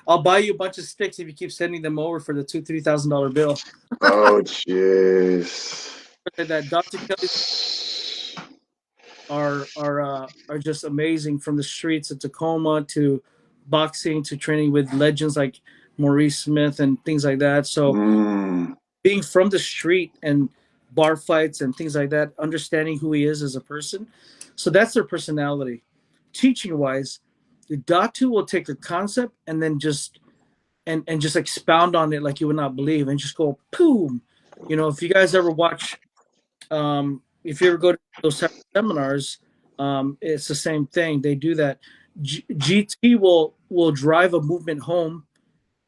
"I'll buy you a bunch of sticks if you keep sending them over for the $3,000 bill." oh, jeez. That Dr. Kelly are just amazing, from the streets of Tacoma to boxing to training with legends like Maurice Smith and things like that. So Mm, being from the street and bar fights and things like that, understanding who he is as a person. So that's their personality. Teaching wise, the Datu will take a concept and then just expound on it like you would not believe, and just go boom. If you guys ever watch, if you ever go to those type of seminars, it's the same thing. They do that. GT will drive a movement home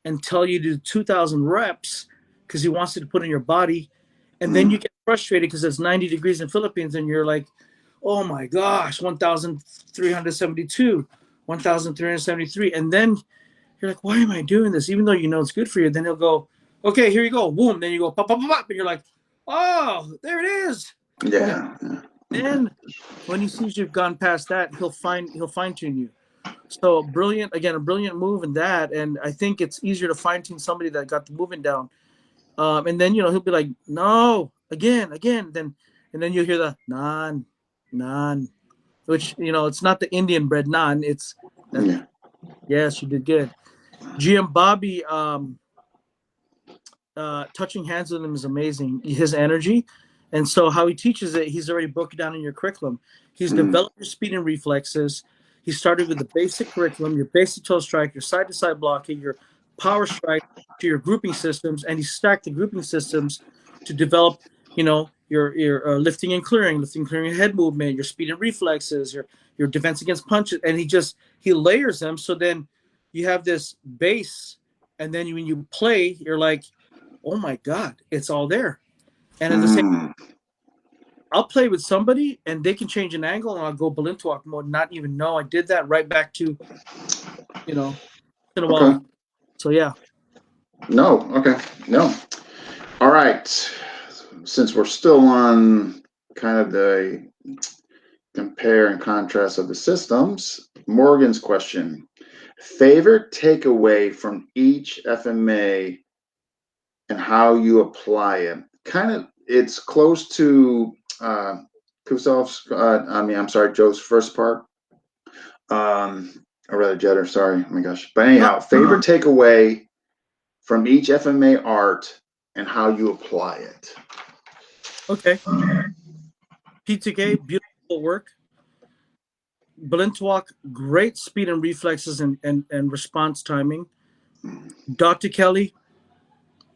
and tell you to do 2,000 reps because he wants you to put in your body, and then you mm, get frustrated because it's 90 degrees in Philippines, and you're like, oh my gosh, 1,372, 1,373, and then you're like, why am I doing this? Even though you know it's good for you. Then he'll go, okay, here you go, boom. Then you go pop, pop, pop, pop, and you're like, oh, there it is. Boom. yeah. Okay. Then when he sees you've gone past that, he'll fine tune you. So brilliant, again, a brilliant move in that. And I think it's easier to fine tune somebody that got the movement down. And then he'll be like, no, again, and then you'll hear the naan, which it's not the Indian bread naan. It's that. Yeah. Yes, you did good. GM Bobby, touching hands with him is amazing. His energy, and so how he teaches it, he's already broken down in your curriculum. He's Mm, developed your speed and reflexes. He started with the basic curriculum, your basic toe strike, your side to side blocking, your power strike, to your grouping systems, and he stacked the grouping systems to develop, your lifting and clearing, head movement, your speed and reflexes, your defense against punches, and he layers them. So then you have this base, and then when you play, you're like, oh my God, it's all there. And at the same, mm, I'll play with somebody and they can change an angle and I'll go Balintuak mode, not even know I did that, right back to, in a okay. while. So yeah. No. Okay. No. All right. Since we're still on kind of the compare and contrast of the systems, Morgan's question: favorite takeaway from each FMA and how you apply it. Kind of, it's close to Kusov's, Joe's first part. Or rather, Jetter, sorry. Oh my gosh. But anyhow, favorite takeaway from each FMA art and how you apply it. Okay. PTK, beautiful work. Blintwalk, great speed and reflexes and response timing. Dr. Kelly,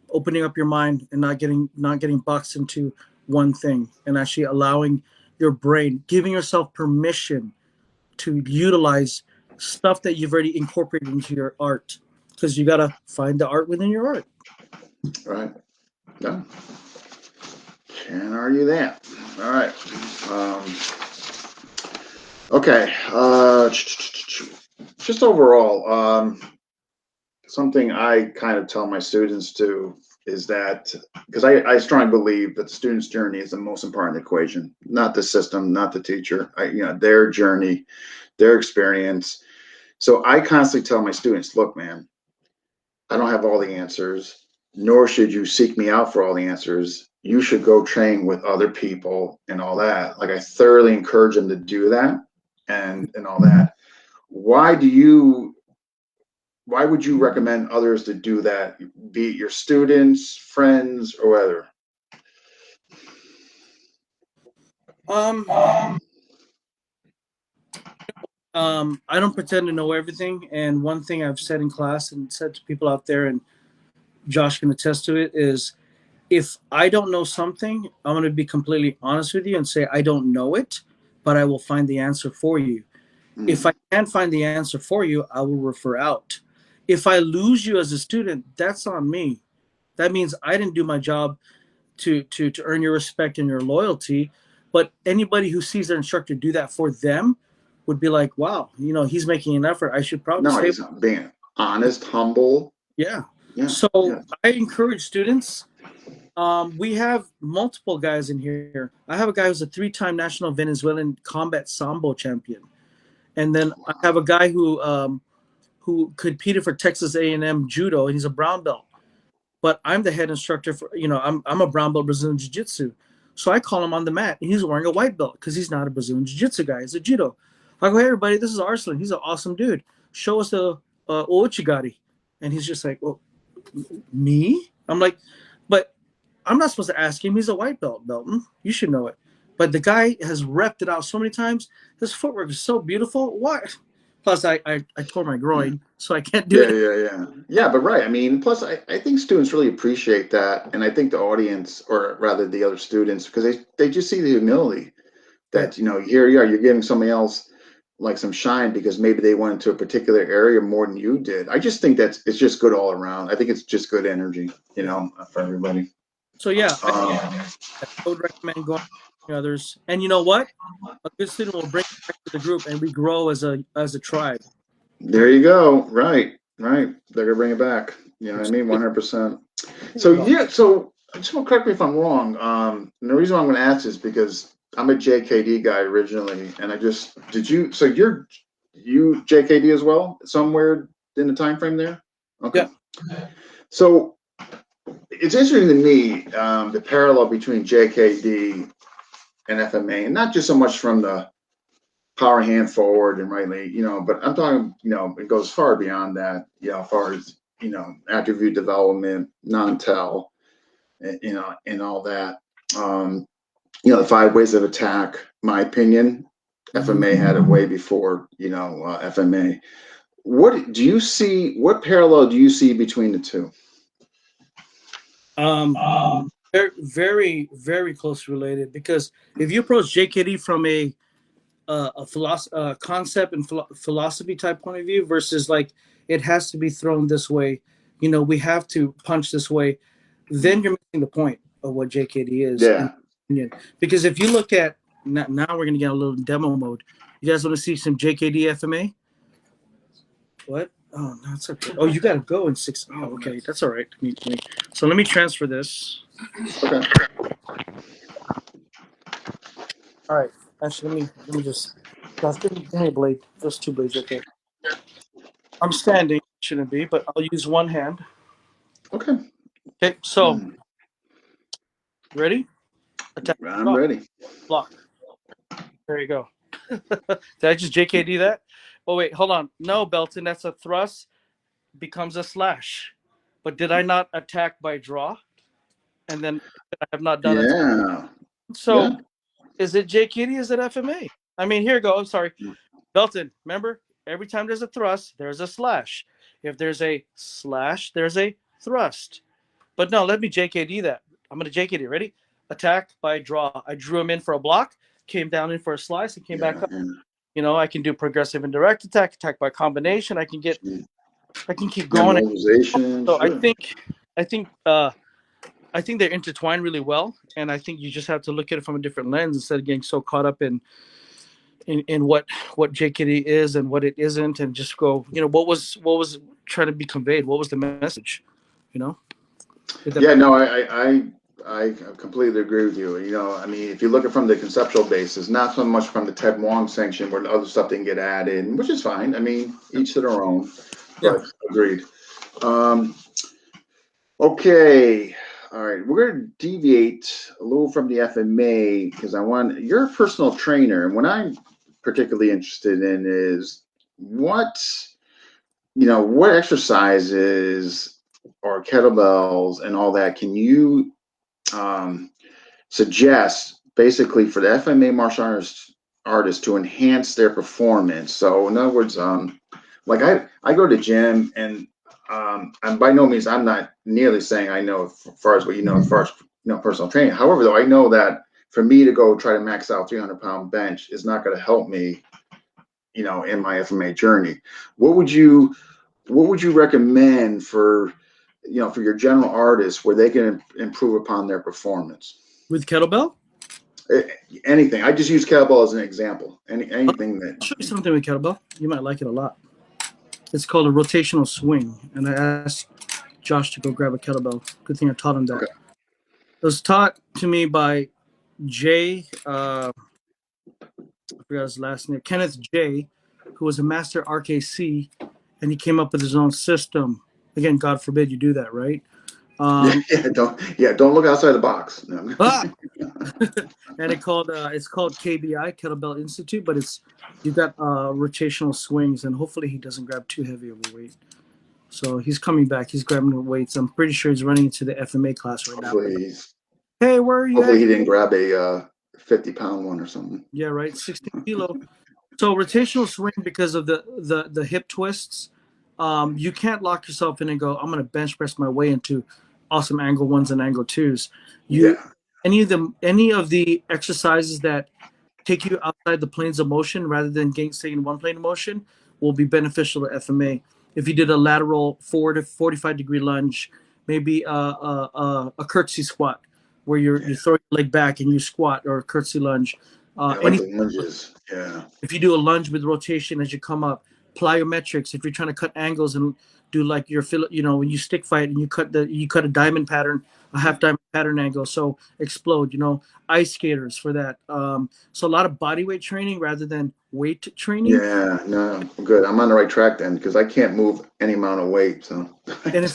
opening up your mind and not getting boxed into one thing and actually allowing your brain, giving yourself permission to utilize stuff that you've already incorporated into your art, because you got to find the art within your art. Right. Yeah. Can't argue that. All right. Okay. Just overall, something I kind of tell my students to is that, because I strongly believe that the student's journey is the most important equation, not the system, not the teacher, their journey, their experience. So I constantly tell my students, look, man, I don't have all the answers, nor should you seek me out for all the answers. You should go train with other people and all that. Like, I thoroughly encourage them to do that and all that. Why would you recommend others to do that, be it your students, friends, or whether? I don't pretend to know everything, and one thing I've said in class and said to people out there, and Josh can attest to it, is if I don't know something, I'm going to be completely honest with you and say I don't know it, but I will find the answer for you. If I can't find the answer for you, I will refer out. If I lose you as a student, that's on me. That means I didn't do my job to earn your respect and your loyalty. But anybody who sees their instructor do that for them would be like, wow, he's making an effort. I should probably stay. He's being honest, humble. Yeah. Yeah. So I encourage students. We have multiple guys in here. I have a guy who's a 3-time national Venezuelan combat sambo champion. And then I have a guy who competed for Texas A&M judo, and he's a brown belt. But I'm the head instructor for, I'm a brown belt Brazilian jiu-jitsu. So I call him on the mat, and he's wearing a white belt because he's not a Brazilian jiu-jitsu guy. He's a judo. I go, hey, everybody, this is Arslan. He's an awesome dude. Show us the Ouchigari. And he's just like, well, me? I'm like, but I'm not supposed to ask him. He's a white belt, Belton. You should know it. But the guy has repped it out so many times. His footwork is so beautiful. What? Plus, I tore my groin, so I can't do it. Yeah, but right. I mean, plus, I think students really appreciate that. And I think the audience, or rather the other students, because they just see the humility that, here you are, you're giving somebody else like some shine because maybe they went into a particular area more than you did. I just think it's just good all around. I think it's just good energy, for everybody. So yeah, I would recommend going to others. And you know what? A good student will bring it back to the group, and we grow as a tribe. There you go. Right. They're gonna bring it back. You know what I mean? 100%. So so I just want to correct me if I'm wrong. And the reason why I'm going to ask is because I'm a JKD guy originally, and you're JKD as well, somewhere in the time frame there. Okay. Yeah. So it's interesting to me, the parallel between JKD and FMA, and not just so much from the power hand forward and right leg, but I'm talking, it goes far beyond that, as far as, attribute development, non-tel, and all that. The 5 ways of attack, my opinion, FMA had it way before, FMA. What parallel do you see between the two? Very, very, very close related, because if you approach JKD from a concept and philosophy type point of view versus like it has to be thrown this way, we have to punch this way, then you're missing the point of what JKD is. Yeah. Because if you look at now we're gonna get a little demo mode. You guys want to see some JKD FMA? What? Oh no, it's okay. Oh, you gotta go in 6. Oh, okay, that's all right. So let me transfer this. Okay. All right. Actually, let me just. Josh, give me a blade. Those 2 blades right there. I'm standing. Shouldn't be, but I'll use one hand. Okay. Okay, so ready? Attack. I'm Drop. ready. Block. There you go. Did I just JKD that? Oh wait, hold on. No, Belton, that's a thrust becomes a slash. But did I not attack by draw? And then I have not done it. Yeah. So Yeah. is it JKD? Is it FMA? I mean, here you go. I'm sorry. Belton, remember, every time there's a thrust, there's a slash. If there's a slash, there's a thrust. But no, let me JKD that. I'm going to JKD. Ready? Attack by draw. I drew him in for a block, came down in for a slice, and came back Yeah. up. You know, I can do progressive and direct attack, attack by combination. I can keep going. Memorization. So Sure. I think, uh, I think they're intertwined really well, and I think you just have to look at it from a different lens instead of getting so caught up in what JKD is and what it isn't, and just go, you know, what was trying to be conveyed, what was the message, you know? Yeah. No, I completely agree with you. You know, I mean, if you look at it from the conceptual basis, not so much from the Ted Wong sanction where the other stuff didn't get added, which is fine. I mean, each to their own. Yeah. But agreed. Um, okay. All right. We're going to deviate a little from the FMA because you're a personal trainer. And what I'm particularly interested in is what exercises or kettlebells and all that can you um, suggest basically for the FMA martial artists to enhance their performance? So in other words, like I go to gym and by no means I'm not nearly saying I know as far as what you know as far as personal training. However, though I know that for me to go try to max out 300-pound bench is not going to help me, in my FMA journey. What would you recommend for your general artists where they can improve upon their performance? With kettlebell, Eh, Anything. I just use kettlebell as an example. Anything I'll that. show you something with kettlebell. You might like it a lot. It's called a rotational swing, and I asked Josh to go grab a kettlebell. Good thing I taught him that. Okay. It was taught to me by Jay. I forgot his last name. Kenneth J, who was a master RKC, and he came up with his own system. Again, God forbid you do that, right? Yeah, Um, don't look outside the box. No. ah! And it's called KBI, Kettlebell Institute, but you got rotational swings, and hopefully he doesn't grab too heavy of a weight. So he's coming back. He's grabbing the weights. I'm pretty sure he's running into the FMA class right now. Hey, where are you Hopefully at? he didn't grab a 50-pound one or something. Yeah, right. 16 kilo. So rotational swing, because of the hip twists, you can't lock yourself in and go, I'm going to bench press my way into awesome angle ones and angle twos. You Yeah. any of the exercises that take you outside the planes of motion rather than staying in one plane of motion will be beneficial to FMA. If you did a lateral 45-degree lunge, maybe a curtsy squat where you throw your leg back and you squat, or a curtsy lunge. Yeah, I like Any the lunges. Yeah. If you do a lunge with rotation as you come up, plyometrics, if you're trying to cut angles and do like when you stick fight and you cut a diamond pattern, a half diamond pattern angle, so explode, ice skaters for that. So a lot of body weight training rather than weight training. Yeah. No, good. I'm on the right track then because I can't move any amount of weight. So. And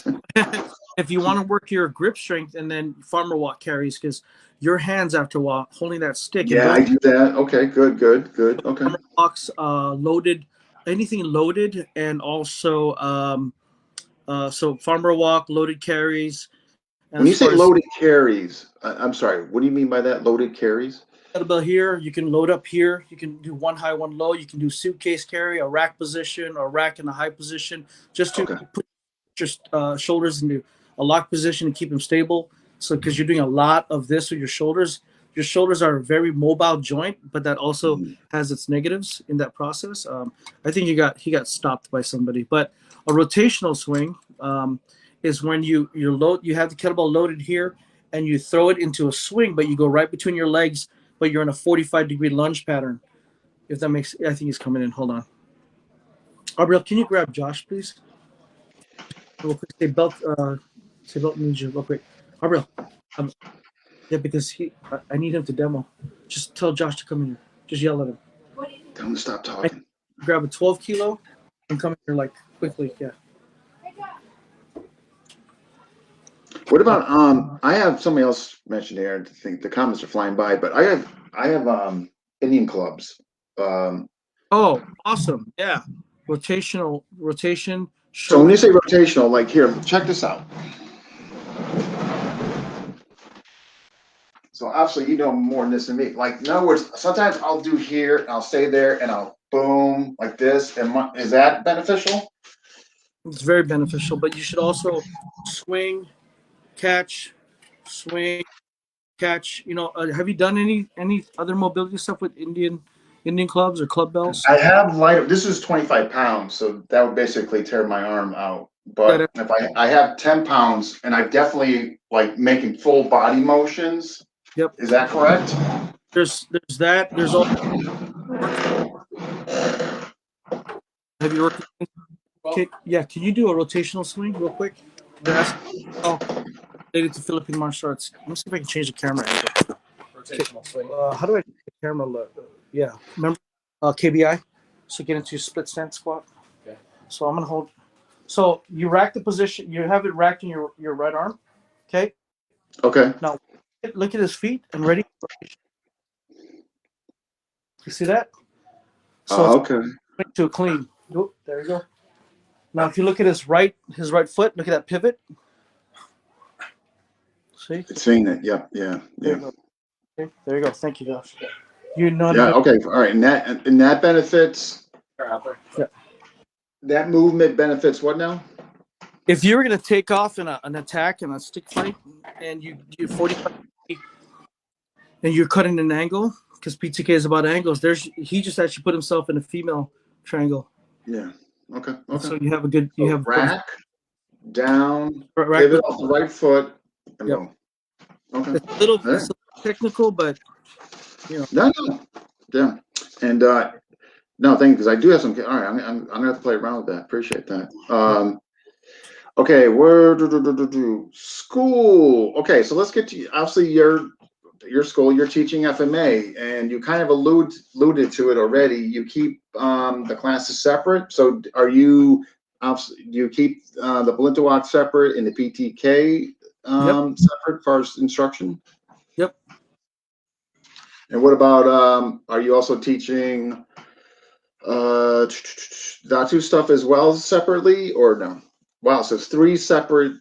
if you want to work your grip strength, and then farmer walk carries, because your hands after a while holding that stick, and Yeah, those I do that. Okay, good. Okay. farmer walks loaded, anything loaded, and also so farmer walk, loaded carries. And When as you say far as loaded carries, I'm sorry. What do you mean by that? Loaded carries? kettlebell here, you can load up here. You can do one high, one low. You can do suitcase carry, a rack position, or rack in a high position, just to Okay. put your shoulders into a lock position and keep them stable. So because you're doing a lot of this with your shoulders are a very mobile joint, but that also Mhm. has its negatives in that process. I think he got stopped by somebody. But a rotational swing is when you have the kettlebell loaded here and you throw it into a swing, but you go right between your legs, but you're in a 45-degree lunge pattern. If that makes, I think he's coming in. Hold on, Gabriel, can you grab Josh, please? Real quick, say belt needs you real quick. Gabriel, yeah, because I need him to demo. Just tell Josh to come in here. Just yell at him. Tell them to stop I talking. grab a 12 kilo and come in here like quickly. Yeah. What about I have somebody else mentioned here. I think the comments are flying by, but I have Indian clubs. Um, Oh, awesome. Yeah. Rotation, so when you shoulder. say rotational, like here, check this out. So obviously you know more than this than me. Like in other words, sometimes I'll do here and I'll stay there and I'll boom like this. And is that beneficial? It's very beneficial, but you should also swing, catch, swing, catch. Have you done any other mobility stuff with Indian clubs or club bells? I have light. This is 25 pounds, so that would basically tear my arm out. That But if I have 10 pounds and I definitely like making full body motions, Yep. is that correct? There's that. There's all. Have you worked? Yeah. Can you do a rotational swing real quick? They're asking. Oh, related to Philippine martial arts. Let me see if I can change the camera angle. Rotational swing. How do I change the camera look? Yeah. Remember KBI? So get into your split stance squat. Okay. So I'm gonna hold. So you rack the position. You have it racked in your right arm. Okay. Okay. Now look at his feet and ready. You see that? So it's Okay. to a clean. Oh, there you go. Now if you look at his right foot, look at that pivot. See? It's seeing it. Yep. Yeah. There Yeah. you go. Okay. There you go. Thank you, Josh. You know how to Yeah. do. Okay. All right. And that benefits. Yeah. That movement benefits what now? If you were going to take off in an attack in a stick fight, and you 45 and you're cutting an angle, because PTK is about angles. He just actually put himself in a female triangle. Yeah. Okay. Okay. So you have a good. So You have rack down, rack. pivot off the right foot, and Yep. boom. Okay. It's a little All right. technical, but No. Yeah. And no, thank you, because I do have some. All right. I'm gonna have to play around with that. Appreciate that. Okay. School. Okay. So let's get to obviously your school. You're teaching FMA, and you kind of alluded to it already. You keep the classes separate. So are you? Do you keep the Balintawak separate and the PTK yep. separate for instruction? Yep. And what about are you also teaching Datu stuff as well separately or no? Wow, so it's 3 separate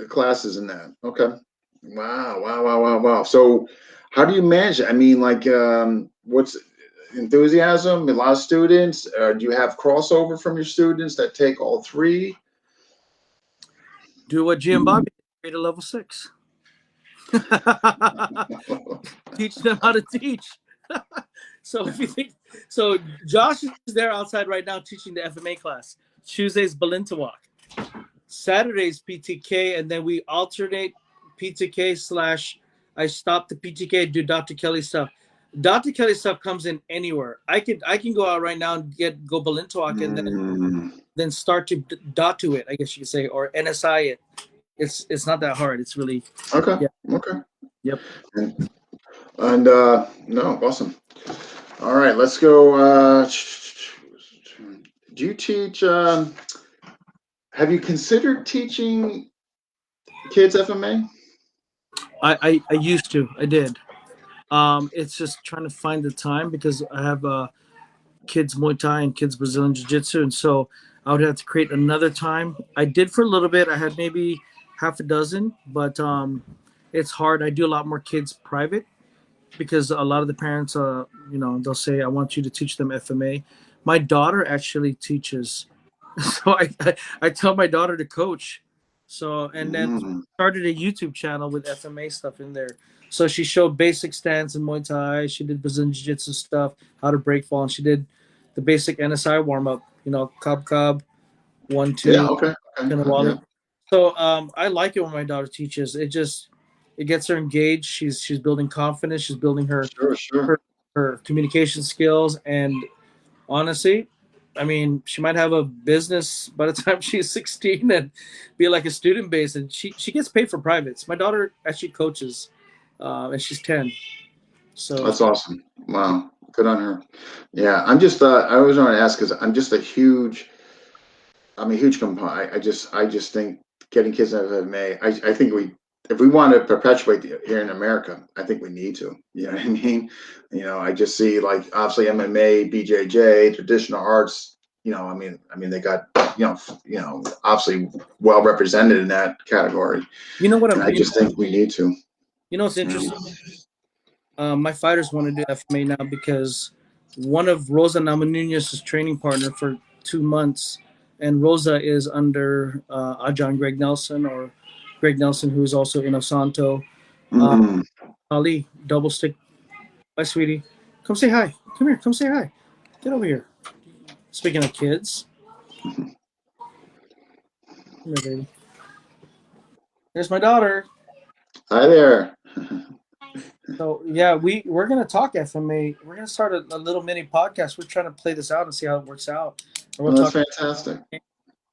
classes in that. Okay. Wow. So how do you manage it? I mean, like what's enthusiasm? A lot of students? Do you have crossover from your students that take all 3? Do what Jim Bobby did at level 6. Teach them how to teach. So if you think so, Josh is there outside right now teaching the FMA class. Tuesdays Balintawak, Saturdays PTK, and then we alternate PTK / I stop the PTK, do Dr. Kelly stuff. Dr. Kelly stuff comes in anywhere. I can go out right now and go Balintawak and then start to Datu it, I guess you could say, or NSI it. It's not that hard. It's really Okay. yeah. Okay. Yep. And no, awesome. All right, let's go. Do you teach? Have you considered teaching kids FMA? I used to. I did. It's just trying to find the time because I have kids Muay Thai and kids Brazilian Jiu Jitsu, and so I would have to create another time. I did for a little bit. I had maybe half a dozen, but it's hard. I do a lot more kids private because a lot of the parents, they'll say, "I want you to teach them FMA." My daughter actually teaches, so I tell my daughter to coach. So and then started a YouTube channel with FMA stuff in there. So she showed basic stance in Muay Thai. She did Brazilian Jiu Jitsu stuff, how to break fall, and she did the basic NSI warm up. Cob, 1, 2, Yeah. Okay. kind of Yeah. wallet. So I like it when my daughter teaches. It gets her engaged. She's building confidence. She's building Sure. her communication skills. And honestly, I mean, she might have a business by the time she's 16 and be like a student base. And she gets paid for privates. My daughter actually coaches, and she's 10. So That's awesome. Wow. Good on her. Yeah. I'm just. I always want to ask because I'm just a huge. I'm a huge component. I just think getting kids out of MMA. I think if we want to perpetuate here in America, I think we need to. You know what I mean? I just see like obviously MMA, BJJ, traditional arts. They got obviously well represented in that category. You know what? And I just think we need to. You know what's interesting? My fighters want to do FMA now because one of Rosa Namamunez's training partner for 2 months, and Rosa is under Ajahn Greg Nelson, or Greg Nelson, who is also in Osanto. Mm-hmm. Ali, double stick. Hi, sweetie. Come say hi. Come here. Come say hi. Get over here. Speaking of kids. Come here, baby. There's my daughter. Hi there. So yeah, we're gonna talk FMA. We're gonna start a little mini podcast. We're trying to play this out and see how it works out. And Well, that's fantastic.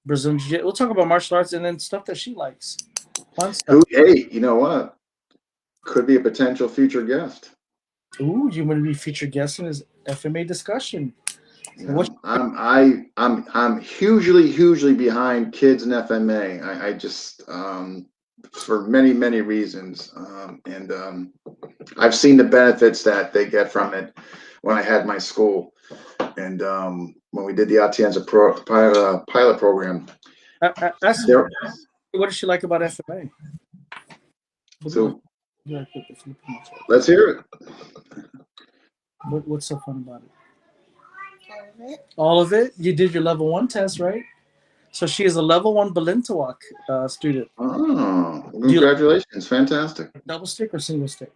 Brazilian Jiu-Jitsu. We'll talk about martial arts and then stuff that she likes. Fun stuff. Hey, you know what? Could be a potential future guest. Ooh, you want to be featured guest in his FMA discussion? Yeah, I'm hugely behind kids in FMA. I just for many reasons, and I've seen the benefits that they get from it when I had my school, and when we did the Atienza pilot program. Ask what does she like about FMA? So let's hear it. What's so fun about it? All of it. All of it? You did your level 1 test, right? So she is a level 1 Balintawak student. Oh, congratulations. Fantastic. Double stick or single stick?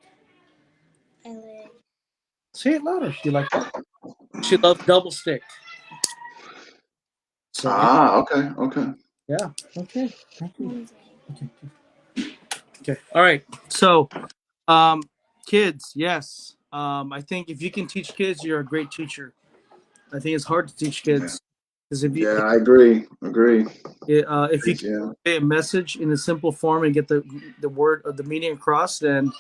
Say it louder. You like that? She loves double stick. So, okay. Yeah. Okay. Thank you. Okay. All right. So, kids, yes. I think if you can teach kids, you're a great teacher. I think it's hard to teach kids because I agree. If you can say a message in a simple form and get the word or the meaning across, then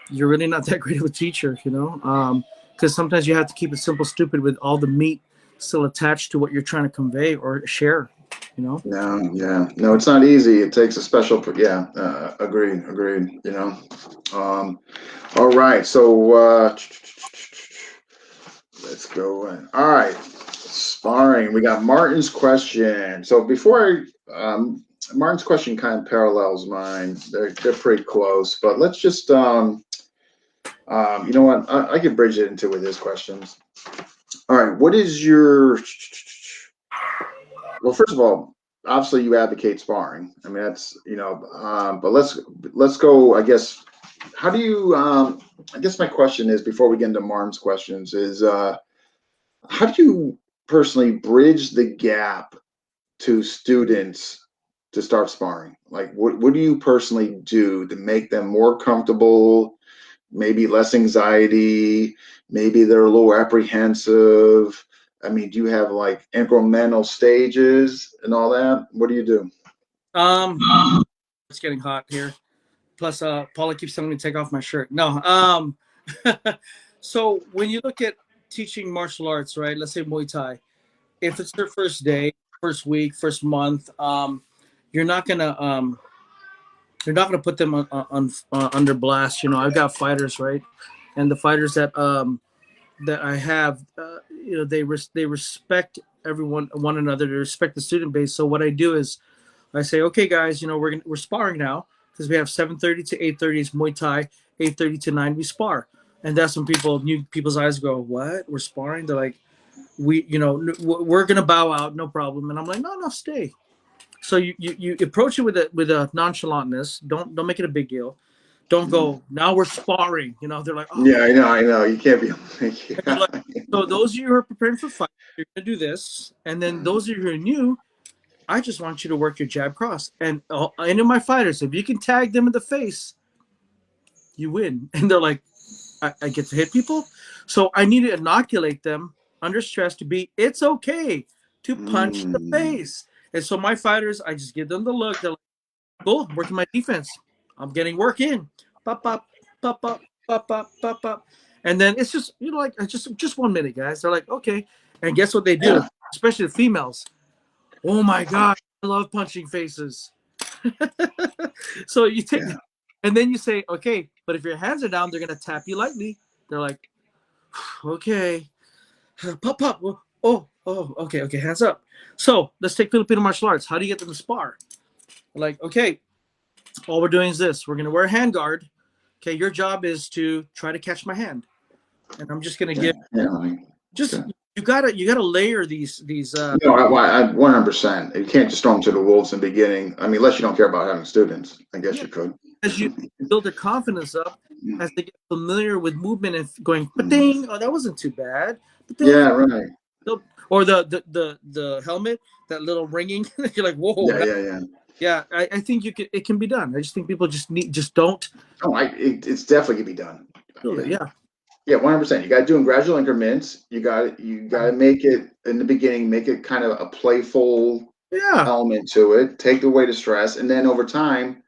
you're really not that great of a teacher, because sometimes you have to keep it simple, stupid, with all the meat still attached to what you're trying to convey or share. No, it's not easy. It takes a special. Agreed. All right, so let's go. All right, sparring. We got Martin's question. So before Martin's question kind of parallels mine. They're pretty close, but let's just you know what? I can bridge it into with his questions. All right, what is your? Well, first of all, obviously you advocate sparring. I mean, that's but let's go. I guess. How do you? I guess my question is, before we get into Martin's questions, is how do you personally bridge the gap to students to start sparring? Like, what do you personally do to make them more comfortable? Maybe less anxiety. Maybe they're a little apprehensive. I mean, do you have like incremental stages and all that? What do you do? It's getting hot here. Plus, Paula keeps telling me to take off my shirt. No. So when you look at teaching martial arts, right? Let's say Muay Thai. If it's their first day, first week, first month, you're not gonna put them on under blast. I've got fighters, right? And the fighters that I have, they respect one another. They respect the student base. So what I do is I say, okay, guys, we're sparring now because we have 7:30 to 8:30 is Muay Thai, 8:30 to 9 we spar, and that's when new people's eyes go, what? We're sparring? They're like, we're gonna bow out, no problem. And I'm like, no, stay. So you approach it with a nonchalantness. Don't make it a big deal. Don't go, now we're sparring. They're like, oh. Yeah, I know. You can't be. Like, so those of you who are preparing for fight, you're gonna do this, and then those of you who are new, I just want you to work your jab cross. And any of my fighters, if you can tag them in the face, you win. And they're like, I get to hit people. So I need to inoculate them under stress to be, it's okay to punch the face. And so my fighters, I just give them the look. They're like, cool, I'm working my defense. I'm getting work in. Pop, pop, pop, pop, pop, pop, pop, pop. And then it's just, just 1 minute, guys. They're like, okay. And guess what they do? Especially the females. Oh my God, I love punching faces. So you take, Yeah. and then you say, okay, but if your hands are down, they're gonna tap you lightly. They're like, okay, pop, pop. Okay, okay, hands up. So let's take Filipino martial arts. How do you get them to spar? Like, okay, all we're doing is this. We're gonna wear a hand guard. Okay, your job is to try to catch my hand, and I'm just gonna Yeah. give Yeah. I mean, just okay. you gotta layer these. No, I 100%. You can't just throw them to the wolves in the beginning. I mean, unless you don't care about having students, I guess Yeah, you could. as you build their confidence up, as they get familiar with movement and going, but Mm. ding, oh, that wasn't too bad. But ding, Yeah, right. or the helmet, that little ringing. You're like, whoa, Yeah, yeah, yeah. yeah. I think it can be done. I just think people just don't Oh, it's definitely gonna be done. build it. Yeah, Yeah, yeah, 100%. You got to do in gradual increments. You got to make it in the beginning, make it kind of a playful yeah. element to it. Take away the stress, and then over time,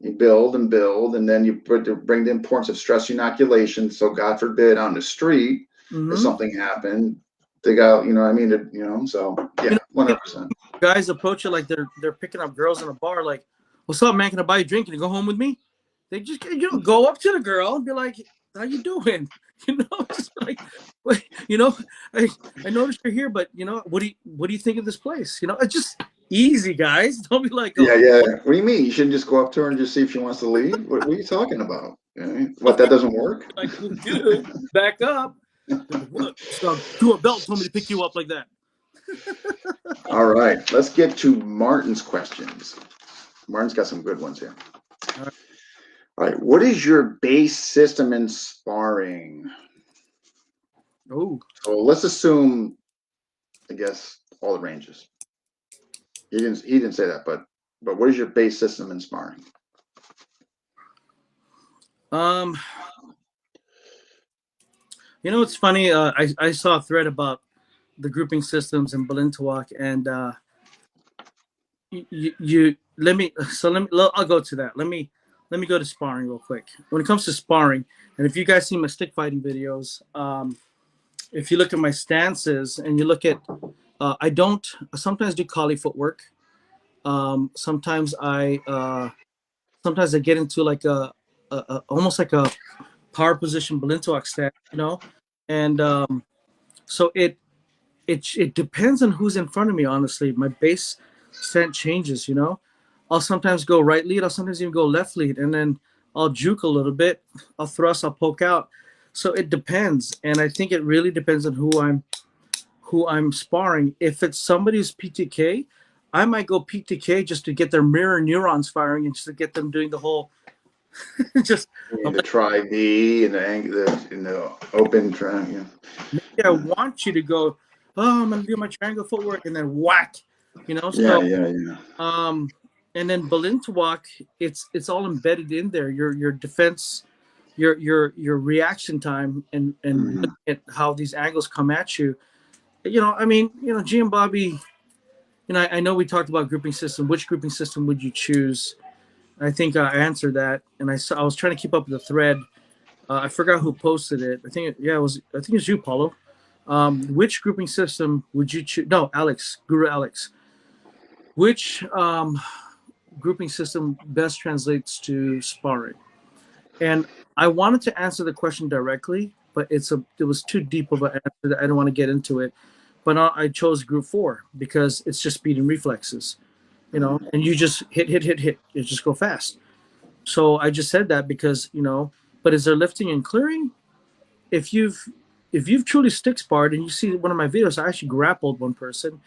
you build and build, and then you bring the importance of stress inoculation. So, God forbid, on the street, if Mm-hmm. something happened, they got, you know, what I mean, so You yeah, know, 100%. guys approach it like they're picking up girls in a bar. Like, what's up, man? Can I buy you a drink? Can you go home with me? They just go up to the girl and be like, "How you doing?" You know, just like, "Wait, I I noticed you're here, but what do you think of this place? It's just easy, guys. Don't be like, Yeah, oh, yeah. What do you mean? You shouldn't just go up to her and just see if she wants to leave? What are you talking about? What, that doesn't work? like, dude, back up. They're like, what? Tuhon Belton told me to pick you up like that. All right, let's get to Martin's questions. Martin's got some good ones here. All right. All right, what is your base system in sparring? Oh, So let's assume, I guess, all the ranges. He didn't say that, but what is your base system in sparring? um, it's funny. I saw a thread about the grouping systems in Balintawak, and you let me I'll go to that. Let me go to sparring real quick. When it comes to sparring, and if you guys see my stick fighting videos, if you look at my stances and you look at, I don't sometimes do collie footwork. Sometimes I get into like a almost like a power position Balintawak stance, and so it depends on who's in front of me. Honestly, my base scent changes. I'll sometimes go right lead. I'll sometimes even go left lead, and then I'll juke a little bit. I'll thrust. I'll poke out. So it depends, and I think it really depends on who I'm sparring. If it's somebody's PTK, I might go PTK just to get their mirror neurons firing and just to get them doing the whole. just I'm The try V and the open try. Yeah. maybe I want you to go. Oh, I'm gonna do my triangle footwork, and then whack. Yeah, So yeah, yeah. Um, and then Balintawak, it's all embedded in there. Your defense, your reaction time, and Mhm. looking at how these angles come at you. I mean, G and Bobby. I know we talked about grouping system. Which grouping system would you choose? I think I answered that, and I was trying to keep up with the thread. I forgot who posted it. It was. I think it's you, Paulo. Which grouping system would you choose? No, Alex, Guru Alex. Which grouping system best translates to sparring? And I wanted to answer the question directly, but it was too deep of an answer that I don't want to get into it. But I chose group 4 because it's just speed and reflexes, and you just hit, hit, hit, hit. You just go fast. So I just said that because, but is there lifting and clearing? If you've truly stick sparred and you see one of my videos, I actually grappled one person.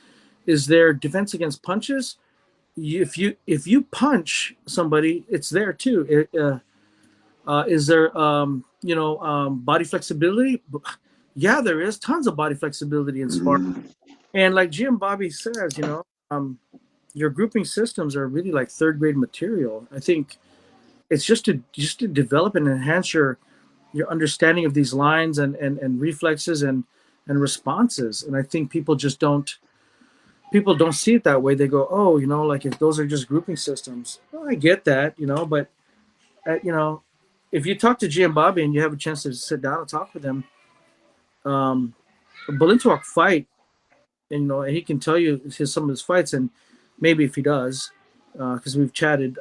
Is there defense against punches? If you punch somebody, it's there too. Is there body flexibility? Yeah, there is tons of body flexibility in sparring. Mhm. And like Jim Bobby says, your grouping systems are really like third grade material. I think it's just to develop and enhance your understanding of these lines and reflexes and responses. And I think people don't see it that way. They go, oh, like if those are just grouping systems. Well, I get that, but uh, you know, if you talk to G and Bobby and you have a chance to sit down and talk with them, Balintawak fight. and and he can tell you some of his fights, and maybe if he does, because we've chatted,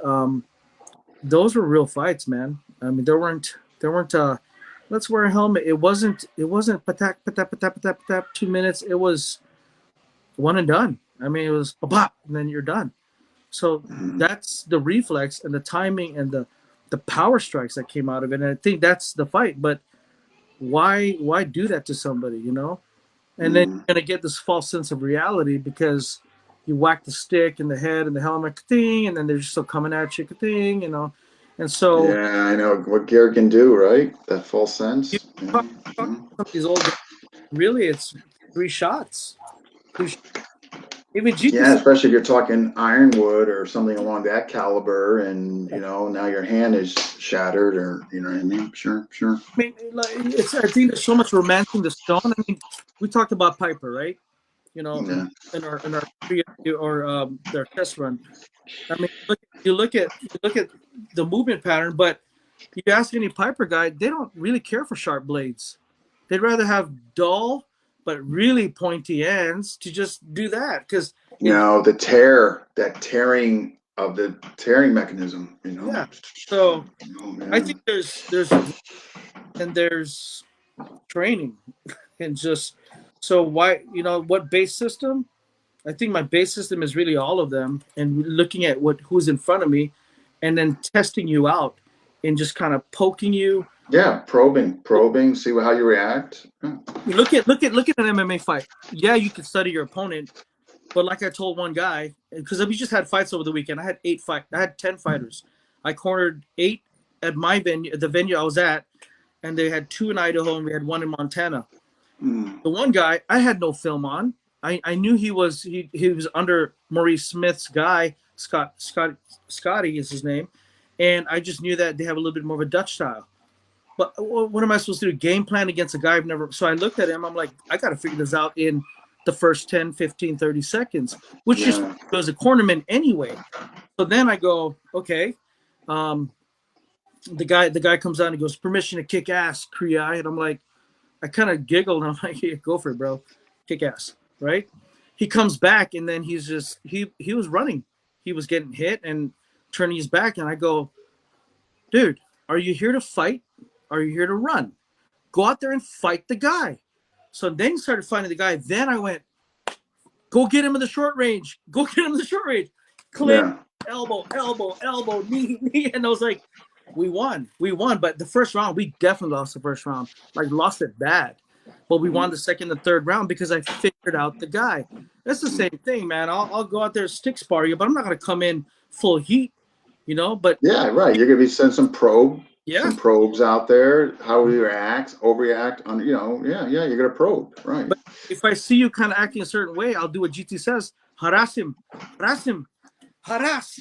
those were real fights, man. I mean, there weren't. Let's wear a helmet. It wasn't patak patak patak patak patak 2 minutes. It was one and done. I mean, it was a pop, and then you're done. So that's the reflex and the timing and the power strikes that came out of it. And I think that's the fight. But why do that to somebody, And then you're gonna get this false sense of reality because you whack the stick in the head and the helmet thing, and then they're just still coming at you thing, And so Yeah, I know what gear can do, right? That false you sense. Yeah. talk to some of these old guys, really it's three shots. Even GT Yeah, especially if you're talking ironwood or something along that caliber, and now your hand is shattered, or you know what I mean. Sure, sure. I mean, I think there's so much romance in the stone. I mean, we talked about Piper, right? Yeah, In our or their test run. I mean, you look at the movement pattern, but you ask any Piper guy, they don't really care for sharp blades. They'd rather have dull but really pointy ends to just do that because that tearing of the tearing mechanism. yeah. So Oh I think man. there's and there's training and just so why what base system? I think my base system is really all of them and looking at who's in front of me and then testing you out and just kind of poking you. Yeah, probing, see how you react. Yeah. Look at an MMA fight. Yeah, you can study your opponent, but like I told one guy, because we just had fights over the weekend. I had 10 fighters. I cornered 8 at my venue, the venue I was at, and they had 2 in Idaho and we had 1 in Montana. The one guy I had no film on. I knew he was under Maurice Smith's guy, Scotty is his name, and I just knew that they have a little bit more of a Dutch style. But what am I supposed to do? Game plan against a guy I've never. So I looked at him. I'm like, I got to figure this out in the first 10, 15, 30 seconds, which just Yeah. was a cornerman anyway. So then I go, okay. The guy comes out and he goes, permission to kick ass, Kriai. And I'm like, I kind of giggled. And I'm like, yeah, go for it, bro. Kick ass, right? He comes back and then he was running. He was getting hit and turning his back. And I go, dude, are you here to fight? Are you here to run? Go out there and fight the guy. So then he started fighting the guy. Then I went, go get him in the short range. Go get him in the short range. Click, Yeah. elbow, knee. And I was like, we won. But the first round, we definitely lost the first round. Like, lost it bad. But we won the second and third round because I figured out the guy. That's the same thing, man. I'll go out there stick spar you, but I'm not going to come in full heat, But Yeah, right. You're gonna be sending some yeah. probes out there. How you react, overreact on, yeah, you're gonna probe, right? But if I see you kind of acting a certain way, I'll do what GT says. Harass him. Harass.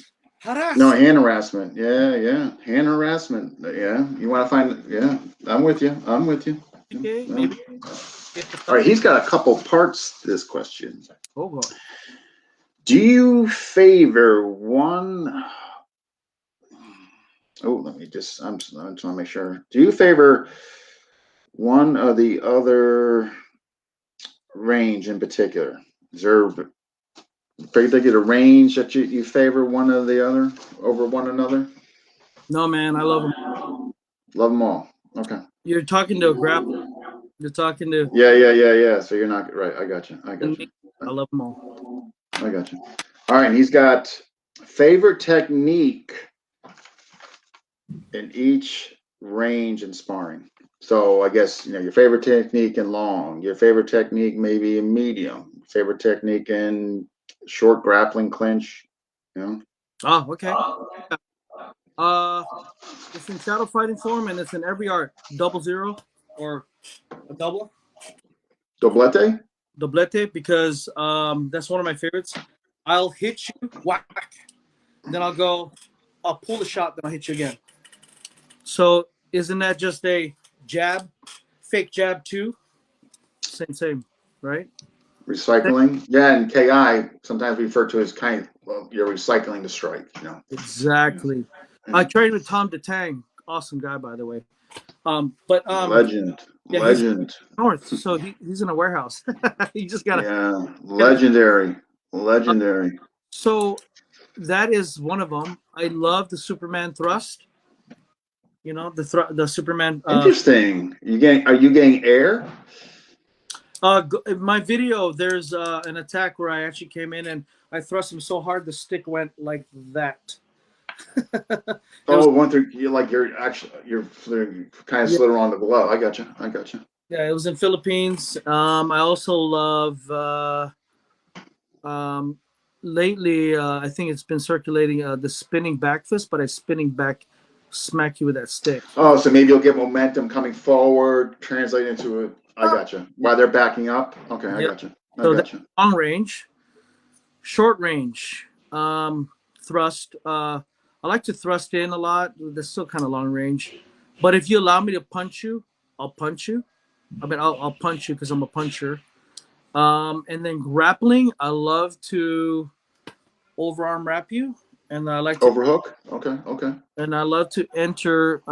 No, hand harassment. Yeah. Hand harassment. Yeah. You want to find, yeah, I'm with you. Okay, Yeah. maybe. All right, he's got a couple parts to this question. Oh, God. Do you favor one? Oh, I'm just want to make sure. Do you favor one or the other range in particular? Is there particular range that you favor one or the other over one another? No, man, I love him. Love them all. Okay. You're talking to a grappler. You're talking to Yeah. So you're not right. I got you. me. I love them all. I got you. All right. And he's got favorite technique in each range in sparring. So I guess your favorite technique in long, your favorite technique maybe in medium, favorite technique in short grappling clinch. Oh, okay. It's in shadow fighting form and it's in every art. 0-0 or a double. Doblete? Doblete, because that's one of my favorites. I'll hit you, whack. Then I'll pull the shot, then I'll hit you again. So isn't that just a jab, fake jab too? Same, right? Recycling. Yeah, and KI sometimes referred to as you're recycling the strike, Exactly. Yeah. I trained with Tom DeTang. Awesome guy, by the way. Legend. Yeah, he's Legend. north, so he's in a warehouse. You just gotta. Yeah, gotta legendary. uh, Legendary. so that is one of them. I love the Superman thrust. You know, the Superman. Interesting. Are you getting air? My video, there's an attack where I actually came in and I thrust him so hard the stick went like that. It was Oh, one through you like you're kind of yeah, slid around the glove. I got you. I got you. yeah, it was in Philippines. I also love um, lately. I think it's been circulating the spinning back fist, but I spinning back smack you with that stick. Oh, so maybe you'll get momentum coming forward, translate into it. I got you. While they're backing up. Okay, I Yep. got you. I So that's got you. long range, short range, thrust. I like to thrust in a lot. That's still kind of long range. But if you allow me to punch you, I'll punch you. I mean, I'll punch you because I'm a puncher. And then grappling, I love to overarm wrap you, and Overhook. Okay. Okay. I love to enter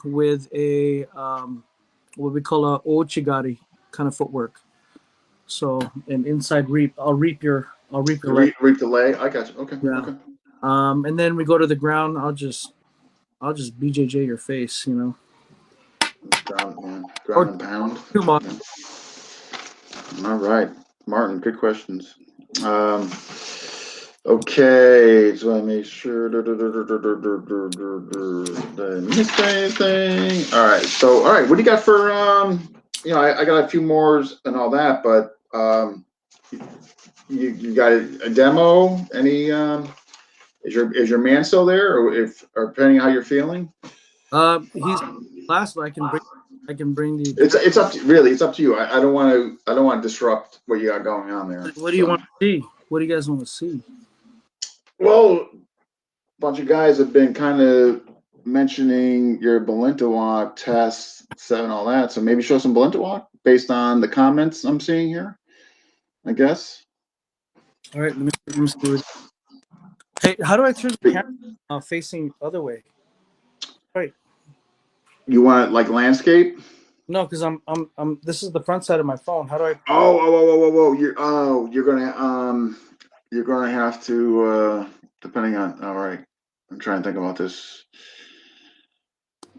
with a what we call a ochigari kind of footwork. So an inside reap, I'll reap your leg. Reap the leg. I got you. Okay. Yeah. Okay. And then we go to the ground. I'll just BJJ your face, you know. Ground, yeah. Ground Or and pound. too much. Yeah. All right, Martin. Good questions. Um, okay, so I make sure. Did I miss anything? All right. What do you got for I got a few more and all that, but you got a demo? Any is your man still there, or depending on how you're feeling? He's last, but I can bring the. It's up to really. It's up to you. I don't want to. I don't want to disrupt what you got going on there. What do you So, want to see? What do you guys want to see? well, a bunch of guys have been kind of mentioning your Balintawak test, seven, all that. So maybe show some Balintawak based on the comments I'm seeing here. I guess. All right, let me see. Hey, how do I turn the camera facing other way? Right. You want like landscape? No, because I'm. This is the front side of my phone. How do I? You're gonna have to depending on. All right, I'm trying to think about this.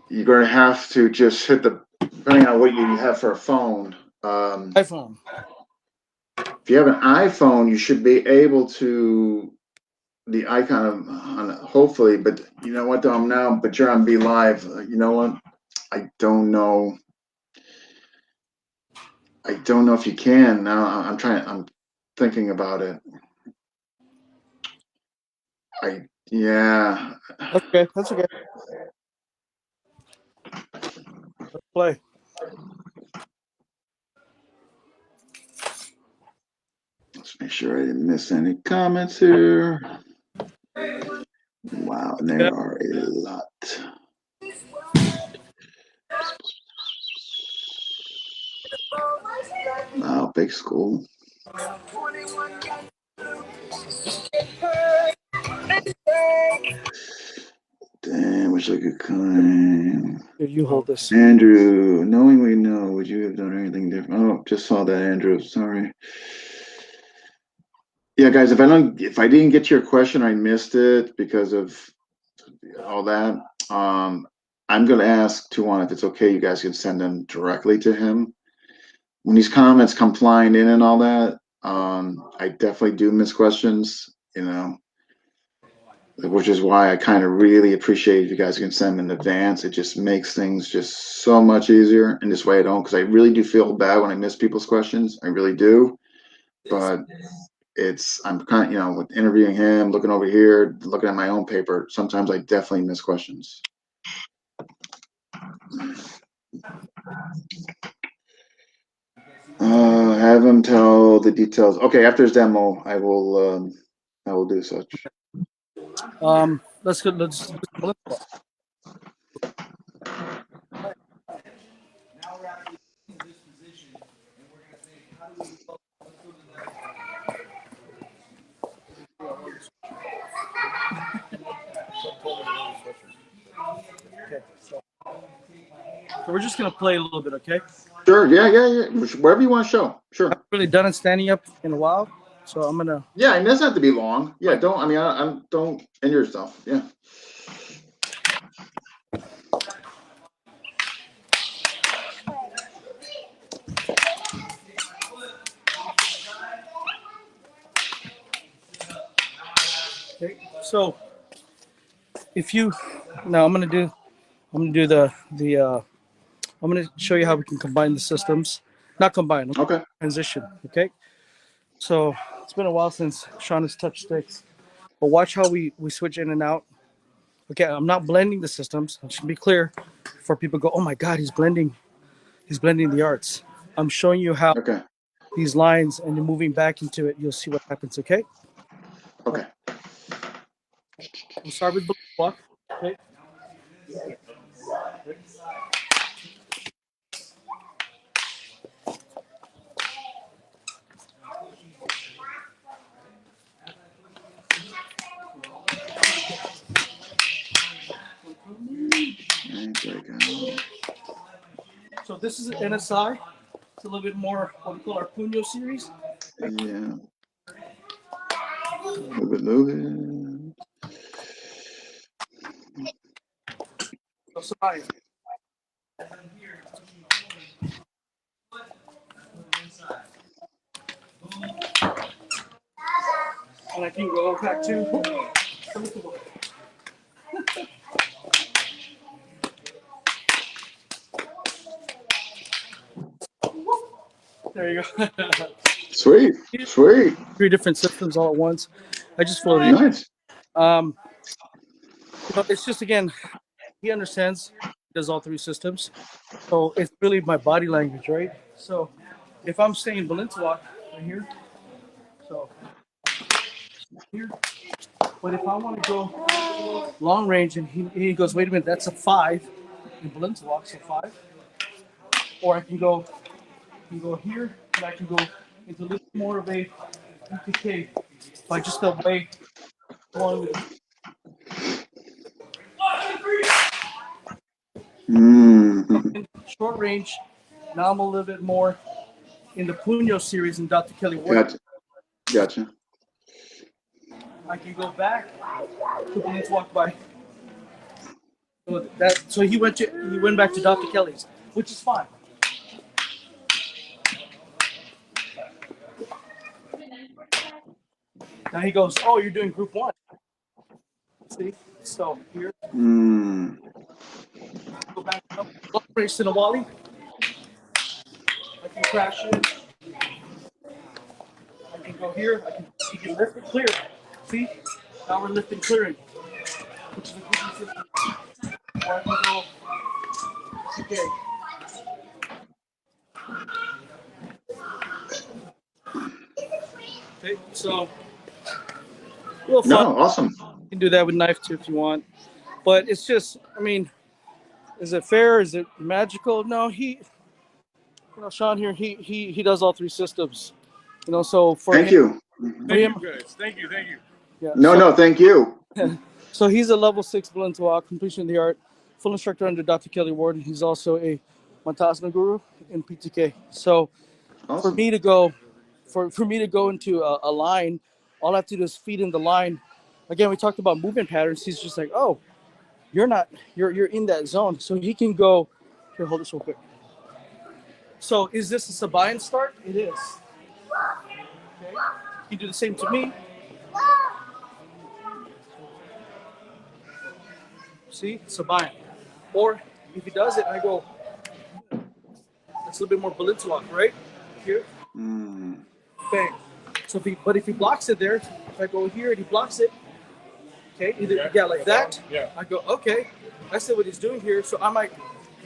You're gonna have to just hit the depending on what you have for a phone. iPhone. If you have an iPhone, you should be able to the icon of hopefully. But you know what? Though I'm now, but you're on Be Live. You know what? I don't know. I don't know if you can now. I'm trying. I'm thinking about it. Yeah. That's okay. That's okay. Let's play. Let's make sure I didn't miss any comments here. Wow, and there are a lot. Wow, big school. Damn, wish I could claim. Here, you hold this. Andrew, knowing we know, would you have done anything different? Oh, just saw that, Andrew. Sorry. Yeah, guys, if I didn't get to your question, I missed it because of all that. I'm gonna ask Tuan if it's okay. You guys can send them directly to him. When these comments come flying in and all that, I definitely do miss questions. Which is why I kind of really appreciate if you guys can send them in advance. It just makes things just so much easier. And this way I don't, because I really do feel bad when I miss people's questions. I really do. But I'm kind of, with interviewing him, looking over here, looking at my own paper, sometimes I definitely miss questions. Have him tell the details. Okay, after his demo, I will do such. Let's go. Let's Okay, so we're just gonna play a little bit, okay? Sure. Yeah. Whatever you want to show. Sure. I've really done it standing up in a while, so I'm gonna. Yeah, and it doesn't have to be long. Yeah, don't. I mean, I don't injure yourself. Yeah. Okay. So if you now, I'm gonna do the I'm gonna show you how we can combine the systems, not combine, Okay. transition. Okay. So it's been a while since Sean has touched sticks, but watch how we switch in and out. Okay, I'm not blending the systems. I should be clear before people go, oh my God, he's blending the arts. I'm showing you how Okay. these lines and you're moving back into it. You'll see what happens. Okay. Okay. We'll start with blue walk. Okay. So this is an NSI. It's a little bit more what we call our Puño series. Yeah. Move it. So sorry. And I can go back to. There you go. Sweet. 3 different systems all at once. I just floated. Nice. It's just again, he understands. He does all 3 systems. So it's really my body language, right? So if I'm staying Balenciaga right here, so here. But if I want to go long range and he goes, wait a minute, that's a 5 in Balenciaga, so 5. Or I can go here and I can go into a little more of a PK by just the way going with short range. Now I'm a little bit more in the Puño series in Dr. Kelly Ward. Gotcha. I can go back to Blaine's walk by. So he went back to Dr. Kelly's, which is fine. Now he goes, oh, you're doing group 1. See? So here. Go back up. Race in a Wally. I can crash it. I can go here. You can lift it clear. See? Now we're lifting clearing. Which is a good system. Or I can go. Okay. Okay, so a little fun. No, awesome. You can do that with knife too if you want. But it's just, I mean, is it fair? Is it magical? No, Sean here, he does all 3 systems. So for Thank him, you. for him, guys. Thank you. yeah. No, thank you. So he's a level 6 Balenciaga, completion of the art, full instructor under Dr. Kelly Ward, and he's also a Montasana guru in PTK. So Awesome. for me to go into a line, all I have to do is feed in the line. Again, we talked about movement patterns. He's just like, oh, you're in that zone. So he can go, here, hold this real quick. So is this a Sabayan start? It is. Okay. You do the same to me. See, Sabayan. Or if he does it, I go, it's a little bit more Balenciaga, right? Here. Bang. So if he blocks it there, if I go here and he blocks it, okay, either like that. Yeah. I go, okay, I see what he's doing here. So I might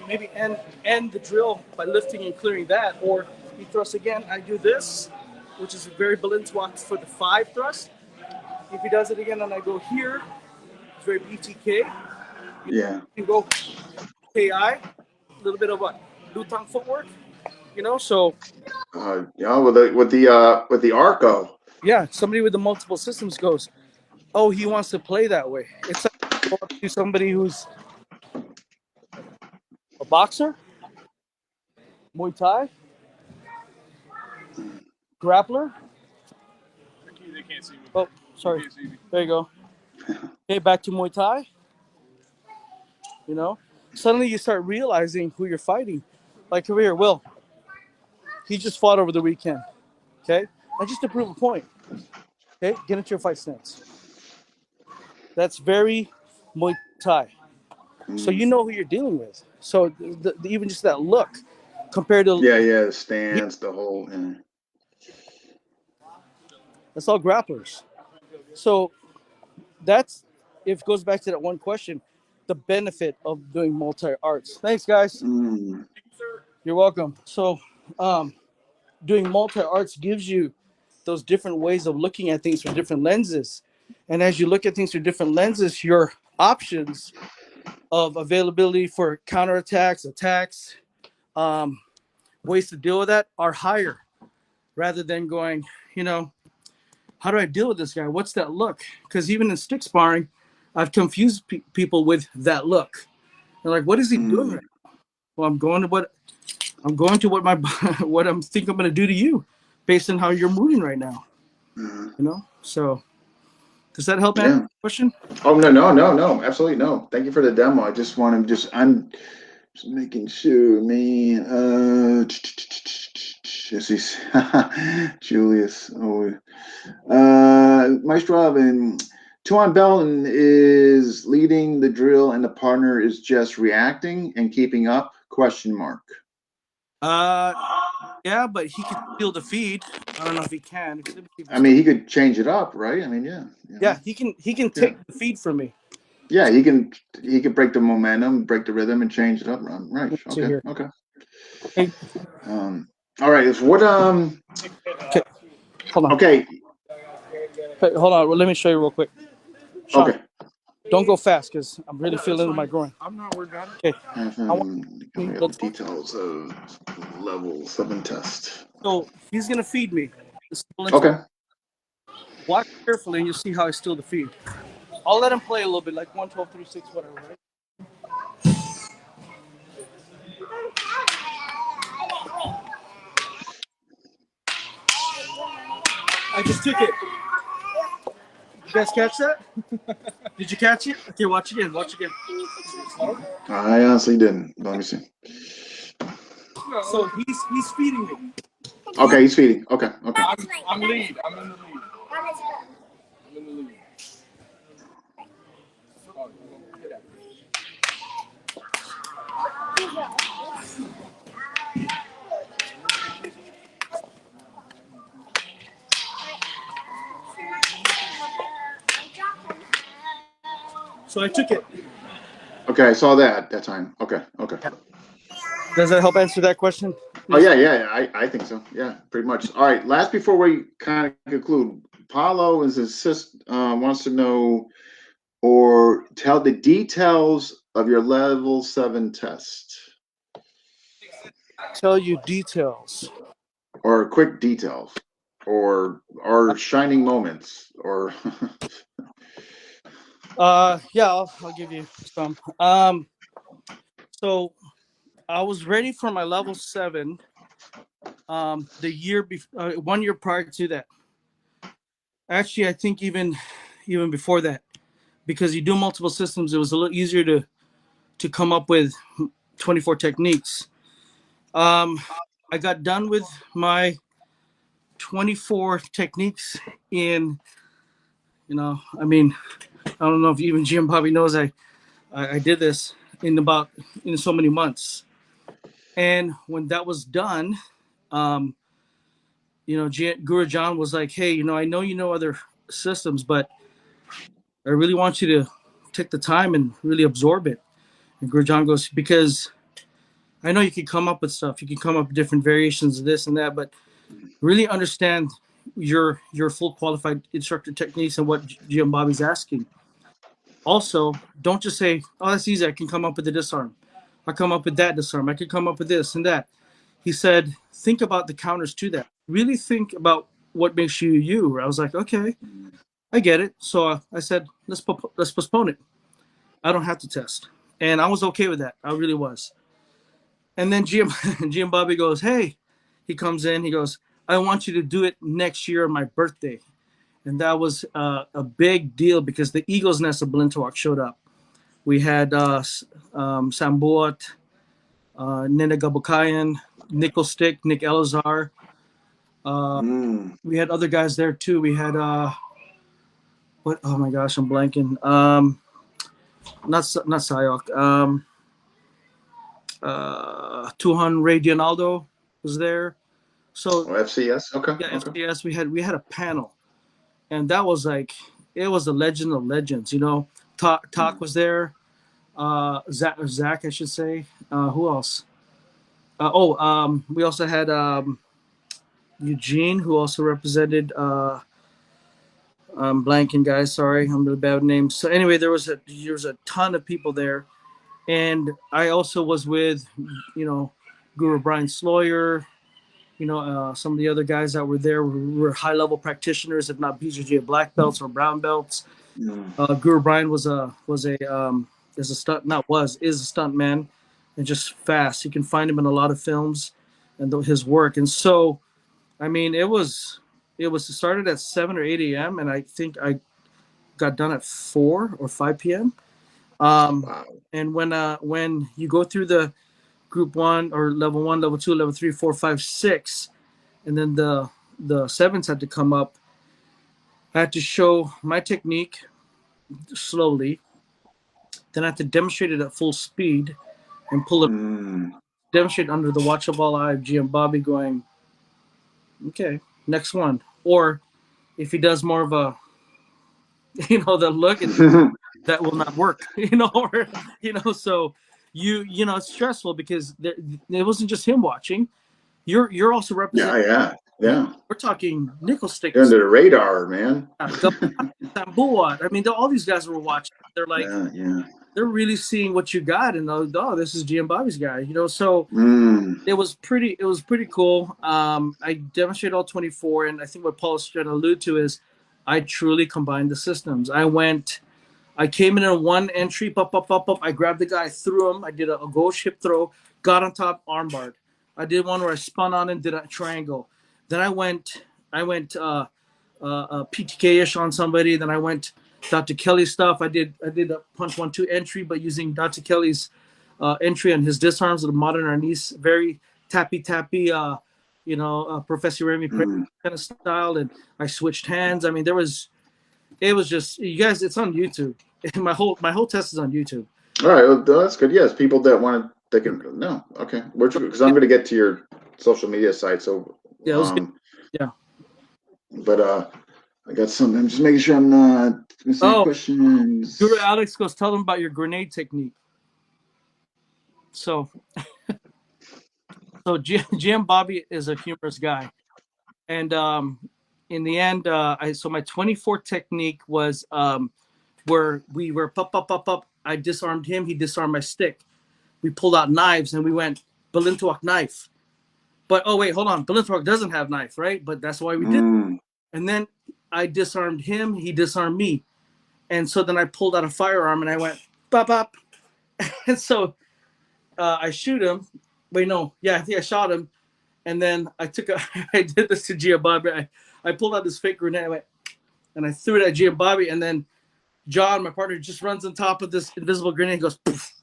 maybe end the drill by lifting and clearing that. Or he thrusts again, I do this, which is very Balenciaga for the 5 thrust. If he does it again and I go here, it's very BTK. Yeah. You can go KI, a little bit of what? Lutang footwork, so. Yeah, with the Arco. Yeah, somebody with the multiple systems goes, oh, he wants to play that way. It's like go up to somebody who's a boxer Muay Thai? Grappler? They can't see me. Oh, sorry. There you go. Okay, back to Muay Thai. You know, suddenly you start realizing who you're fighting. Like over here, Will. He just fought over the weekend. Okay, and just to prove a point. Okay, get into your fight stance. That's very Muay Thai. So you know who you're dealing with. So even just that look, compared to Yeah, the stance, the whole. Yeah. that's all grapplers. So that's if it goes back to that one question, the benefit of doing multi arts. Thanks, guys. Mm. You're welcome. So, doing multi arts gives you those different ways of looking at things from different lenses. And as you look at things through different lenses, your options of availability for counterattacks, attacks, ways to deal with that are higher rather than going, you know, how do I deal with this guy? What's that look? Because even in stick sparring, I've confused people with that look. They're like, what is he doing right now? Well, I'm going to what my what I'm think I'm going to do to you based on how you're moving right now. You know? So does that help answer Yeah. the question? Oh no, absolutely no. Thank you for the demo. I just want to I'm just making sure, man. This is Julius. Oh, Maestro and Tuhon Belton is leading the drill, and the partner is just reacting and keeping up? Question mark. Yeah, but he can steal the feed. I don't know if he can. I mean, he could change it up, right? I mean, yeah. You know? Yeah, he can Yeah. take the feed from me. Yeah, he can break the momentum, break the rhythm, and change it up. Right. Let's see Okay. here. Okay. Hey, All right. It's what okay, hold on. Okay. Hey, hold on. Well, let me show you real quick. Sean, Okay. don't go fast because I'm really feeling it in my groin. I'm not worried about it. Okay. I want The details of level 7 test. So he's gonna feed me. Okay. Watch carefully and you'll see how I steal the feed. I'll let him play a little bit, like 1, 12, 3, 6, whatever, right? I just took it. You guys catch that? Did you catch it? Okay, watch again. Watch again. I honestly didn't. Let me see. So he's feeding me. Okay, he's feeding. Okay. Okay. I'm lead. I'm in the lead. I'm in the lead. Oh, So I took it. Okay, I saw that time. Okay. Okay. Does that help answer that question? Oh yeah. I think so. Yeah, pretty much. All right. Last before we kind of conclude, Paulo is wants to know or tell the details of your level 7 test. Tell you details. Or quick details. Or shining moments. Or Yeah, I'll give you some. So I was ready for my level 7. The year 1 year prior to that. Actually, I think even before that, because you do multiple systems, it was a little easier to come up with 24 techniques. I got done with my 24 techniques in, I mean, I don't know if even Jim Bobby knows I did this in so many months. And when that was done, Guru John was like, hey, I know you know other systems, but I really want you to take the time and really absorb it. And Guru John goes, because I know you can come up with stuff. You can come up with different variations of this and that, but really understand your full qualified instructor techniques and what Jim Bobby's asking. Also, don't just say, oh, that's easy. I can come up with the disarm. I come up with that disarm. I can come up with this and that. He said, think about the counters to that. Really think about what makes you you. I was like, okay, I get it. So I said, let's postpone it. I don't have to test. And I was okay with that. I really was. And then GM Bobby goes, hey, he comes in, he goes, I want you to do it next year on my birthday. And that was a big deal because the Eagles Nest of Blinterwalk showed up. We had Sambuot, Nina Gabukayan, Nickel Stick, Nick Elazar. We had other guys there too. We had what? Oh my gosh, I'm blanking. Not Sayok. Tuhon Radianaldo was there. So FCS. Okay. yeah, Okay. FCS. We had a panel, and that was like it was a legend of legends. You know, Talk was there. Zach, I should say. Who else? We also had Eugene, who also represented. I'm blanking, guys. Sorry, I'm really bad with names. So anyway, there was a ton of people there, and I also was with, Guru Brian Sloyer. Some of the other guys that were there were high level practitioners, if not BJJ black belts or brown belts. Guru Brian was a stunt man, and just fast. You can find him in a lot of films, and his work. And so, I mean, it started at 7 or 8 a.m. and I think I got done at 4 or 5 p.m. Wow. And when you go through the group 1 or level 1, level 2, level 3, 4, 5, 6, and then the sevens had to come up, I had to show my technique slowly. Then I had to demonstrate it at full speed and pull it, demonstrate under the watchable eye of GM Bobby going, okay, next one. Or if he does more of a, the look, and that will not work, so it's stressful because it wasn't just him watching. You're also representing. Yeah. We're talking nickel stick. You're under the radar, man. Sambuat. I mean, all these guys were watching. They're like, Yeah. they're really seeing what you got, and this is GM Bobby's guy. So it was pretty cool. I demonstrated all 24, and I think what Paul's trying to allude to is I truly combined the systems. I came in one entry, up. I grabbed the guy, threw him. I did a gauche hip throw, got on top, armbarred. I did one where I spun on and did a triangle. Then I went PTK-ish on somebody. Then I went Dr. Kelly stuff. I did a punch 1-2 entry, but using Dr. Kelly's entry and his disarms of the modern Arnis, very tappy, Professor Remy kind of style. And I switched hands. I mean, it was just, you guys, it's on YouTube. My whole test is on YouTube. All right, well, that's good. Yes, people that want to, they can. No, okay. Because I'm going to get to your social media site. So yeah, it was good. Yeah. But I got some. I'm just making sure I'm not missing questions. Guru Alex goes, tell them about your grenade technique. So GM Bobby is a humorous guy, and in the end, my 24 technique was where we were up. I disarmed him. He disarmed my stick. We pulled out knives and we went Balintuak knife. But wait, hold on. Balintuak doesn't have knife, right? But that's why we did. And then I disarmed him. He disarmed me. And so then I pulled out a firearm and I went bop. And so I shoot him. Wait, no. Yeah, I think I shot him. And then I did this to Gia Bobby. I pulled out this fake grenade and I threw it at Gia Bobby. And then John, my partner, just runs on top of this invisible grenade and goes poof.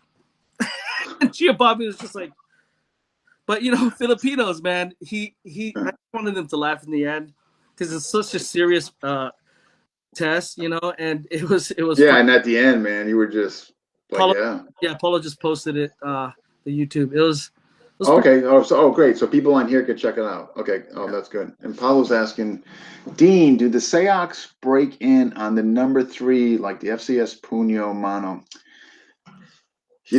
And Gia Bobby was just like, but Filipinos, man, I wanted them to laugh in the end because it's such a serious test, and it was. Yeah, fun. and at the end, man, you were just like, Paulo, Paulo just posted it, the YouTube. It was okay. Great. So people on here can check it out. Okay. Oh, that's good. And Paulo's asking, Dean, do the Seocs break in on the number 3 like the FCS Puño Mano?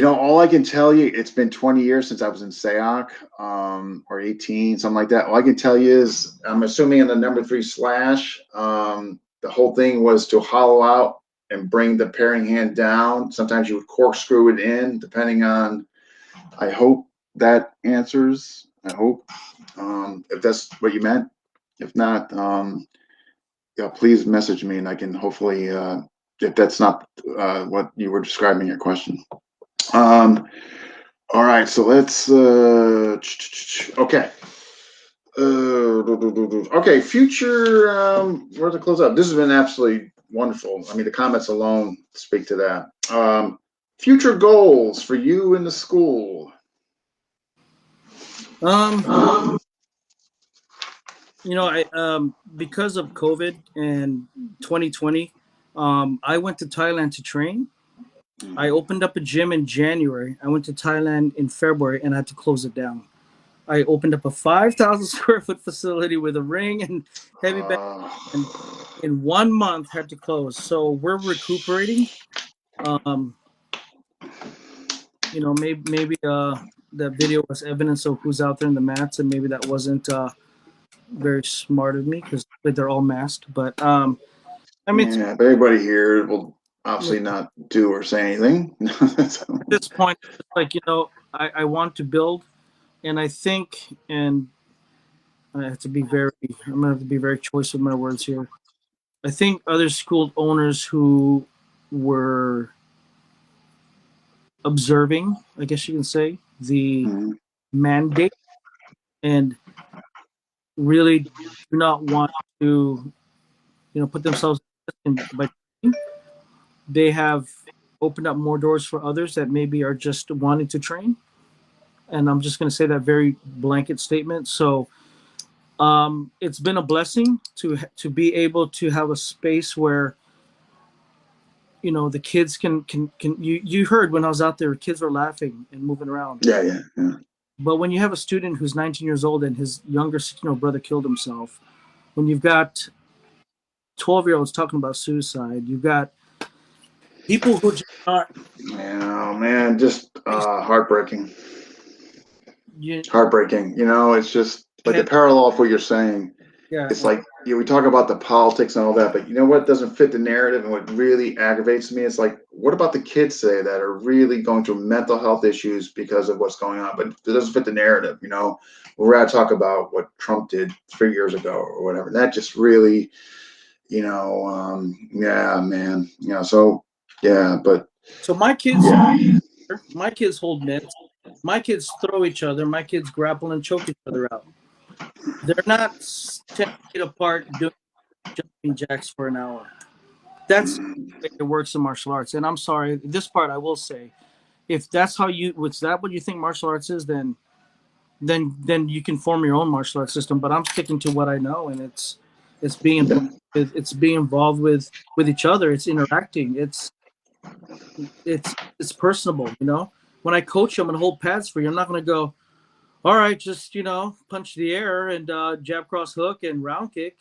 All I can tell you, it's been 20 years since I was in SEOC, or 18, something like that. All I can tell you is, I'm assuming in the number 3 slash, the whole thing was to hollow out and bring the pairing hand down. Sometimes you would corkscrew it in, depending on, I hope that answers, I hope, if that's what you meant. If not, please message me and I can hopefully, if that's not what you were describing your question. All right, so let's okay. Okay, future. Where to close up? This has been absolutely wonderful. I mean, the comments alone speak to that. Future goals for you in the school. I because of COVID and 2020, I went to Thailand to train. I opened up a gym in January. I went to Thailand in February and I had to close it down. I opened up a 5,000 square foot facility with a ring and heavy bag, Uh, and in 1 month had to close. So we're recuperating. Um, maybe that video was evidence of who's out there in the mats, and maybe that wasn't very smart of me because they're all masked. But I mean, yeah, but everybody here will at obviously not do or say anything. So, this point, it's like I want to build, and I think, and I have to be very, I'm gonna have to be very choice with my words here. I think other school owners who were observing, I guess you can say, the mhm. mandate and really do not want to, put themselves in by they have opened up more doors for others that maybe are just wanting to train. And I'm just going to say that very blanket statement. So it's been a blessing to be able to have a space where the kids can you heard when I was out there, kids were laughing and moving around. Yeah. But when you have a student who's 19 years old and his younger 16-year-old brother killed himself, when you've got 12-year-olds talking about suicide, you've got people who just aren't. Yeah, man, just heartbreaking. You, Heartbreaking. It's just like the parallel of what you're saying. yeah, It's like we talk about the politics and all that, but you know what doesn't fit the narrative and what really aggravates me is like, what about the kids today that are really going through mental health issues because of what's going on, but it doesn't fit the narrative, We're going to talk about what Trump did 3 years ago or whatever. That just really, yeah, man, so yeah, but so my kids, yeah, my kids hold mitts. My kids throw each other. My kids grapple and choke each other out. They're not 10 feet apart doing jumping jacks for an hour. That's the mm, way it works in martial arts. And I'm sorry, this part I will say, if that's how was that what you think martial arts is, then you can form your own martial arts system. But I'm sticking to what I know, and it's being yeah, it's being involved with each other. It's interacting. It's personable. When I coach you, I'm gonna hold pads for you. I'm not gonna go, all right, just punch the air and jab, cross, hook, and round kick.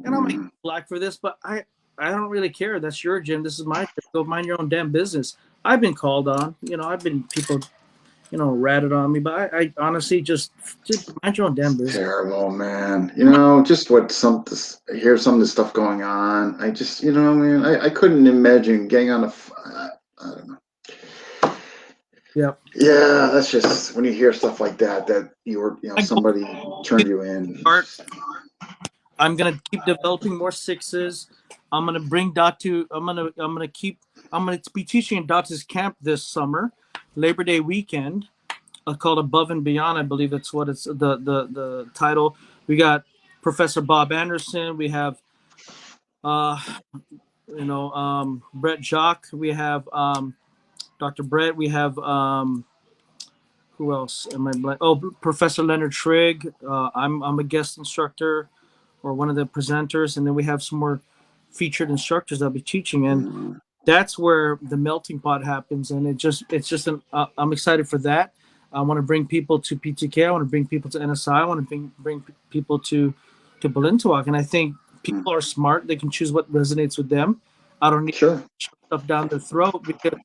And I'll make mm, flack for this, but I don't really care. That's your gym. This is my gym. Go mind your own damn business. I've been called on. I've been people ratted on me, but I honestly just mind your own damn business. terrible, man. Just hear some of the stuff going on. I just, man, I couldn't imagine getting on I don't know. Yeah. Yeah, that's just when you hear stuff like that I go somebody turned you in. start. I'm gonna keep developing more sixes. I'm gonna bring Datu. I'm gonna be teaching in Datu's camp this summer, Labor Day weekend, called Above and Beyond. I believe that's what it's the title. We got Professor Bob Anderson. We have uh, Brett Jacques. We have Dr. Brett. We have who else? Am I blank? Oh, Professor Leonard Trigg. I'm a guest instructor or one of the presenters, and then we have some more featured instructors that'll be teaching, and Mm, that's where the melting pot happens. And it's just I'm excited for that. I want to bring people to PTK. I want to bring people to NSI. I want to bring people to Balintawak, and I think mm. people are smart. They can choose what resonates with them. I don't need Sure. stuff down their throat because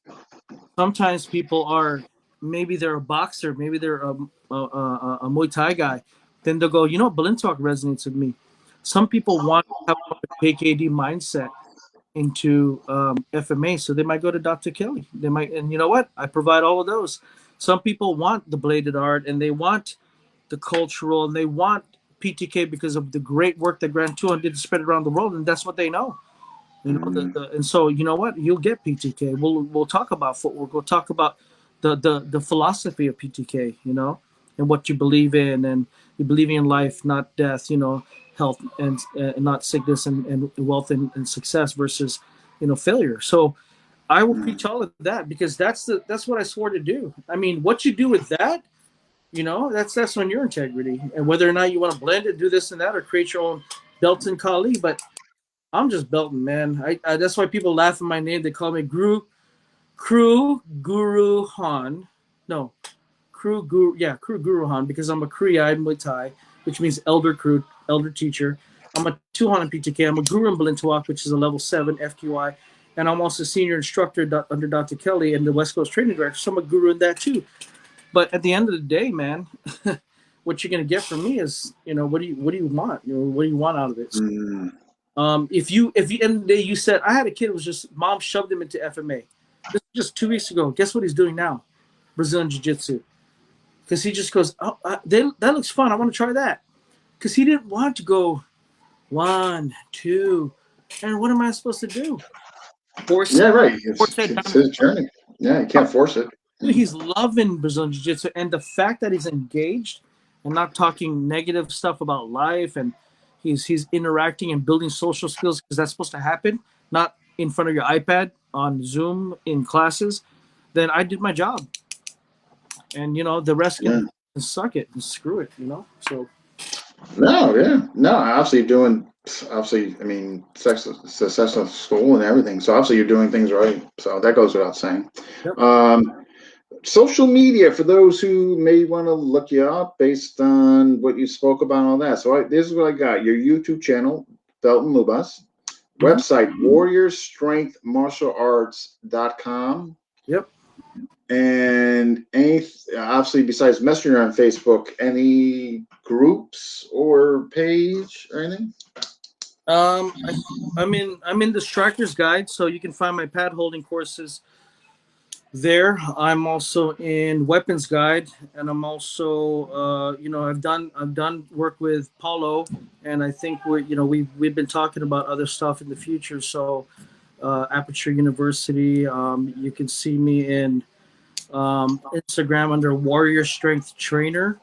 sometimes people are, maybe they're a boxer, maybe they're a Muay Thai guy. Then they'll go, Balintawak resonates with me. Some people want to have a JKD mindset into FMA, so they might go to Dr. Kelly. They might, and you know what? I provide all of those. Some people want the bladed art and they want the cultural and they want PTK because of the great work that Grant Tuhon did to spread it around the world, and that's what they know. Mm, And so you know what? You'll get PTK. We'll talk about footwork. We'll talk about the philosophy of PTK, you know, and what you believe in, and you believe in life, not death, you know, health and not sickness, and wealth and success versus, you know, failure. So I will preach all of that because that's what I swore to do. I mean, what you do with that, you know, that's on your integrity, and whether or not you want to blend it, do this and that, or create your own Belton Kali. But I'm just Belton, man. I that's why people laugh at my name. They call me Guru Han. No, Crew Guru Han, because I'm a Kriya Muay Thai, which means elder teacher. I'm a Tuhon in PTK. I'm a Guru in Balintawak, which is a level 7 FQI. And I'm also a senior instructor under Dr. Kelly and the West Coast Training Director. So I'm a guru in that too. But at the end of the day, man, what you're gonna get from me is, you know, what do you want? You know, what do you want out of it? So, if you end of the day you said I had a kid who was just mom shoved him into FMA. This was just 2 weeks ago. Guess what he's doing now? Brazilian Jiu Jitsu. Because he just goes, oh, that looks fun. I want to try that. Because he didn't want to go 1, 2, and what am I supposed to do? Force Yeah, it. right. Force It's his journey. Yeah, you can't force it. He's loving Brazilian Jiu Jitsu, and the fact that he's engaged and not talking negative stuff about life, and he's interacting and building social skills, because that's supposed to happen, not in front of your iPad on Zoom in classes. Then I did my job, and you know the rest Yeah. can suck it and screw it, you know. So No, yeah. No, obviously doing, obviously, I mean, successful school and everything. So obviously you're doing things right. So that goes without saying. yep. Social media, for those who may want to look you up based on what you spoke about and all that. So this is what I got. Your YouTube channel, Belton Lubas. Website, warriorstrengthmartialarts.com. Yep. And any, obviously, besides Messenger on Facebook, any groups or page or anything? I'm in the Striker's Guide, so you can find my pad holding courses there. I'm also in Weapons Guide, and I'm also you know, I've done work with Paulo, and I think we've been talking about other stuff in the future. So Aperture University, you can see me in Instagram under Warrior Strength Trainer.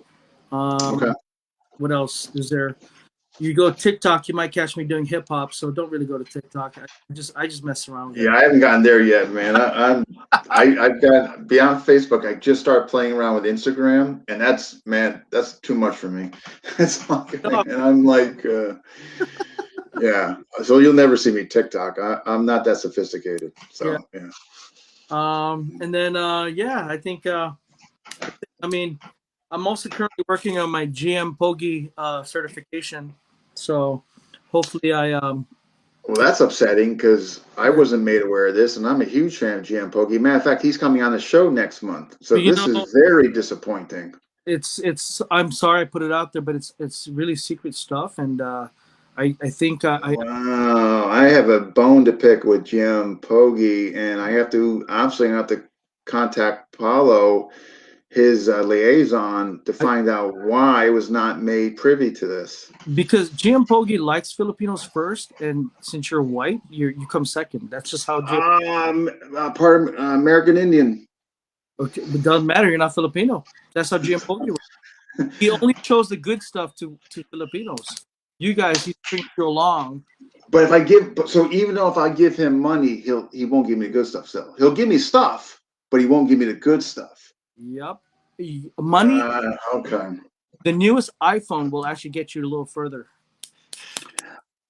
Okay. What else is there? You go TikTok, you might catch me doing hip hop. So don't really go to TikTok. I just mess around with Yeah, it. I haven't gotten there yet, man. I've got beyond Facebook. I just started playing around with Instagram, and that's too much for me. It's like, and I'm like, yeah. So you'll never see me TikTok. I'm not that sophisticated. So yeah. And then yeah, I think I mean, I'm also currently working on my GM Pogi certification. So hopefully Well, that's upsetting because I wasn't made aware of this, and I'm a huge fan of GM Pokey. Matter of fact, he's coming on the show next month, so you this know, is very disappointing. it's I'm sorry I put it out there, but it's really secret stuff, and I think I Wow, I have a bone to pick with Jim Poggi, and I have to contact Paulo, his liaison, to find out why I was not made privy to this. because GM Pogi likes Filipinos first, and since you're white, you come second. That's just how GM. Part of American Indian. Okay, it doesn't matter. You're not Filipino. That's how GM Pogi works. He only shows the good stuff to Filipinos. You guys, he brings you along. But so even though if I give him money, he won't give me the good stuff. So he'll give me stuff, but he won't give me the good stuff. Yep. Money. Okay. The newest iPhone will actually get you a little further.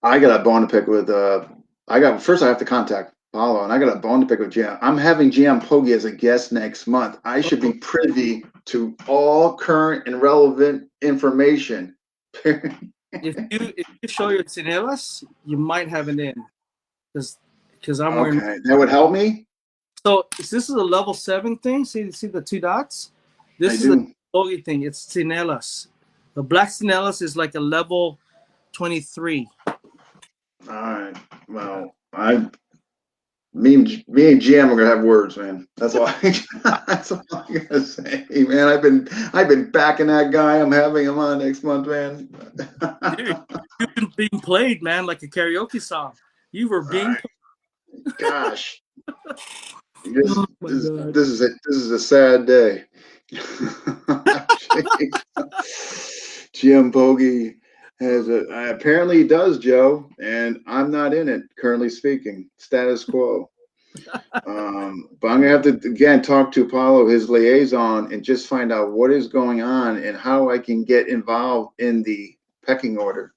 I got a bone to pick with. First I have to contact Paulo, and I got a bone to pick with GM. I'm having GM Poggi as a guest next month. I should be privy to all current and relevant information. If you show your tsinelas, you might have an in, because I'm wearing. Okay, that would help me. So this is a level 7 thing. See the 2 dots. This is a Pogi thing. It's tsinelas. The black tsinelas is like a level 23. All right. Well, me and GM are gonna have words, man. That's all. That's all I gotta say, man. I've been backing that guy. I'm having him on next month, man. Dude, you've been being played, man, like a karaoke song. You were being. Gosh. This, Oh my this, God. this is a sad day. GM Bogey has apparently he does, Joe, and I'm not in it, currently speaking. Status quo. But I'm gonna have to again talk to Apollo, his liaison, and just find out what is going on and how I can get involved in the pecking order.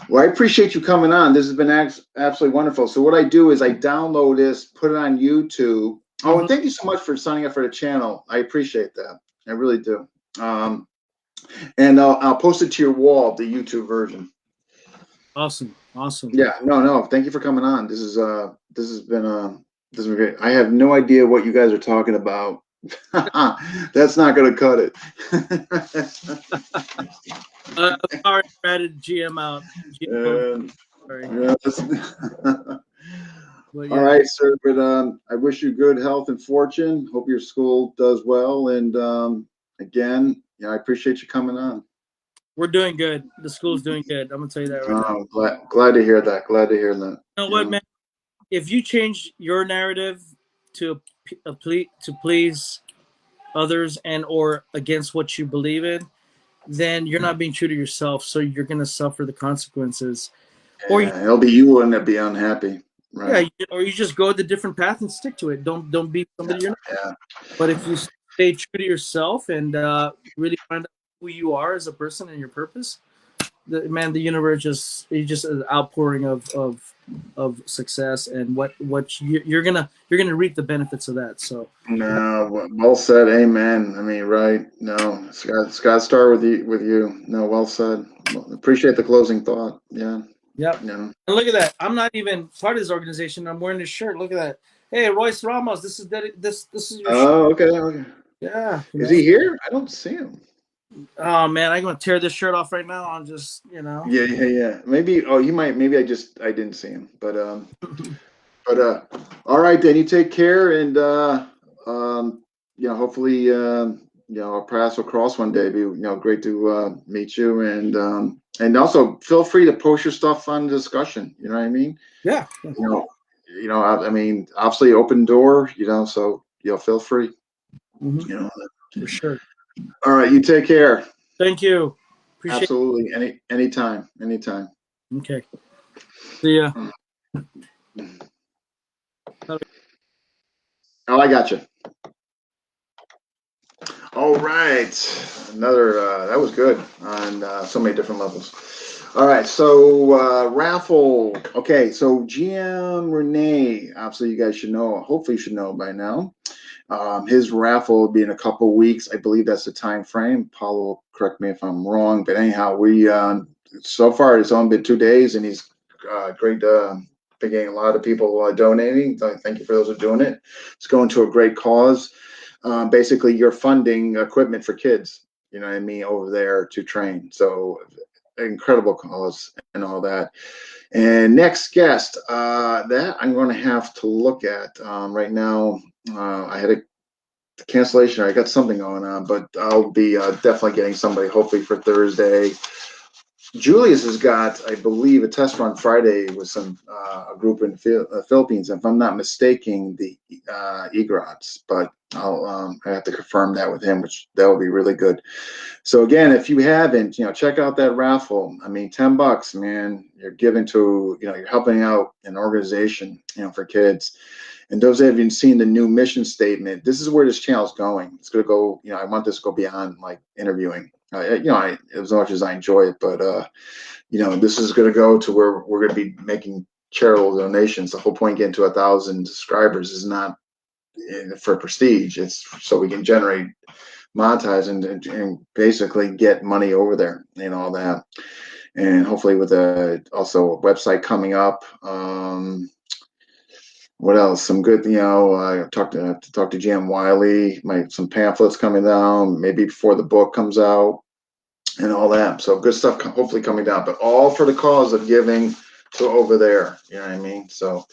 Well, I appreciate you coming on. This has been absolutely wonderful. So what I do is I download this, put it on YouTube. Oh, and thank you so much for signing up for the channel. I appreciate that. I really do. And I'll post it to your wall, the YouTube version. Awesome. Awesome. Yeah, no. Thank you for coming on. This has been great. I have no idea what you guys are talking about. That's not gonna cut it. Sorry, I added GM out. Sorry. But All yeah, right, sir. But I wish you good health and fortune. Hope your school does well. And again, I appreciate you coming on. we're doing good. The school's doing good. I'm gonna tell you that right now. Glad to hear that. Glad to hear that. You know what, man? If you change your narrative to please others and or against what you believe in, then you're not being true to yourself. So you're gonna suffer the consequences. Or It'll be you wouldn't it be unhappy, right? yeah, or you just go the different path and stick to it. Don't be somebody you're not. Yeah. But if you stay true to yourself and really find out who you are as a person and your purpose, the universe just an outpouring of success, and what you're gonna reap the benefits of that. So No, well said. Amen. I mean, right? No, it's got to start with you. No, well said. Well, appreciate the closing thought. Yeah. yep. Yeah. And look at that. I'm not even part of this organization. I'm wearing this shirt. Look at that. Hey, Royce Ramos, this is your shirt. Oh, okay. Yeah. Is he here? I don't see him. Oh man, I'm gonna tear this shirt off right now. I'm just Yeah. Maybe. Oh, he might. Maybe I didn't see him. But all right then. You take care, and hopefully our paths will cross one day. Be great to meet you, and also feel free to post your stuff on the discussion. You know what I mean? Yeah. I mean, obviously open door. So feel free. Mm-hmm. For sure. All right, you take care. Thank you. Appreciate Absolutely. Anytime. it. Okay. See ya. Oh, I got you. All right. Another, that was good on so many different levels. All right. So, raffle. Okay. So, GM Renee, obviously, you guys should know, hopefully, you should know by now. His raffle will be in a couple of weeks. I believe that's the time frame. Paulo will correct me if I'm wrong. But anyhow, so far it's only been 2 days, and he's great. Been getting a lot of people donating. Thank you for those who are doing it. It's going to a great cause. Basically, you're funding equipment for kids. You know what I mean, over there to train. So incredible cause and all that. And next guest, that I'm going to have to look at right now. I had a cancellation. I got something going on, but I'll be definitely getting somebody hopefully for Thursday. Julius has got, I believe, a test run Friday with a group in the Philippines, if I'm not mistaken, the EGROTs. But I have to confirm that with him, which that would be really good. So again, if you haven't, check out that raffle. I mean, $10, man, you're giving to, you're helping out an organization, for kids. And those that haven't seen the new mission statement, this is where this channel is going. It's going to go, I want this to go beyond like interviewing. As much as I enjoy it, but this is going to go to where we're going to be making charitable donations. The whole point getting to 1,000 subscribers is not for prestige. It's so we can generate, monetize, and basically get money over there and all that. And hopefully with also a website coming up. What else? Some good, I have to talk to Jan Wiley. Some pamphlets coming down, maybe before the book comes out, and all that. So good stuff, hopefully coming down, but all for the cause of giving to over there. You know what I mean? So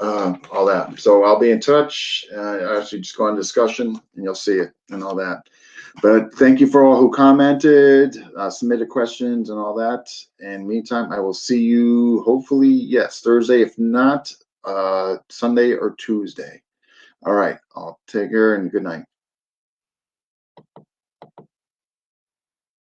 all that. So I'll be in touch. Actually, just go on discussion, and you'll see it and all that. But thank you for all who commented, submitted questions and all that. And meantime, I will see you hopefully, yes, Thursday, if not Sunday or Tuesday. All right, I'll take care and good night.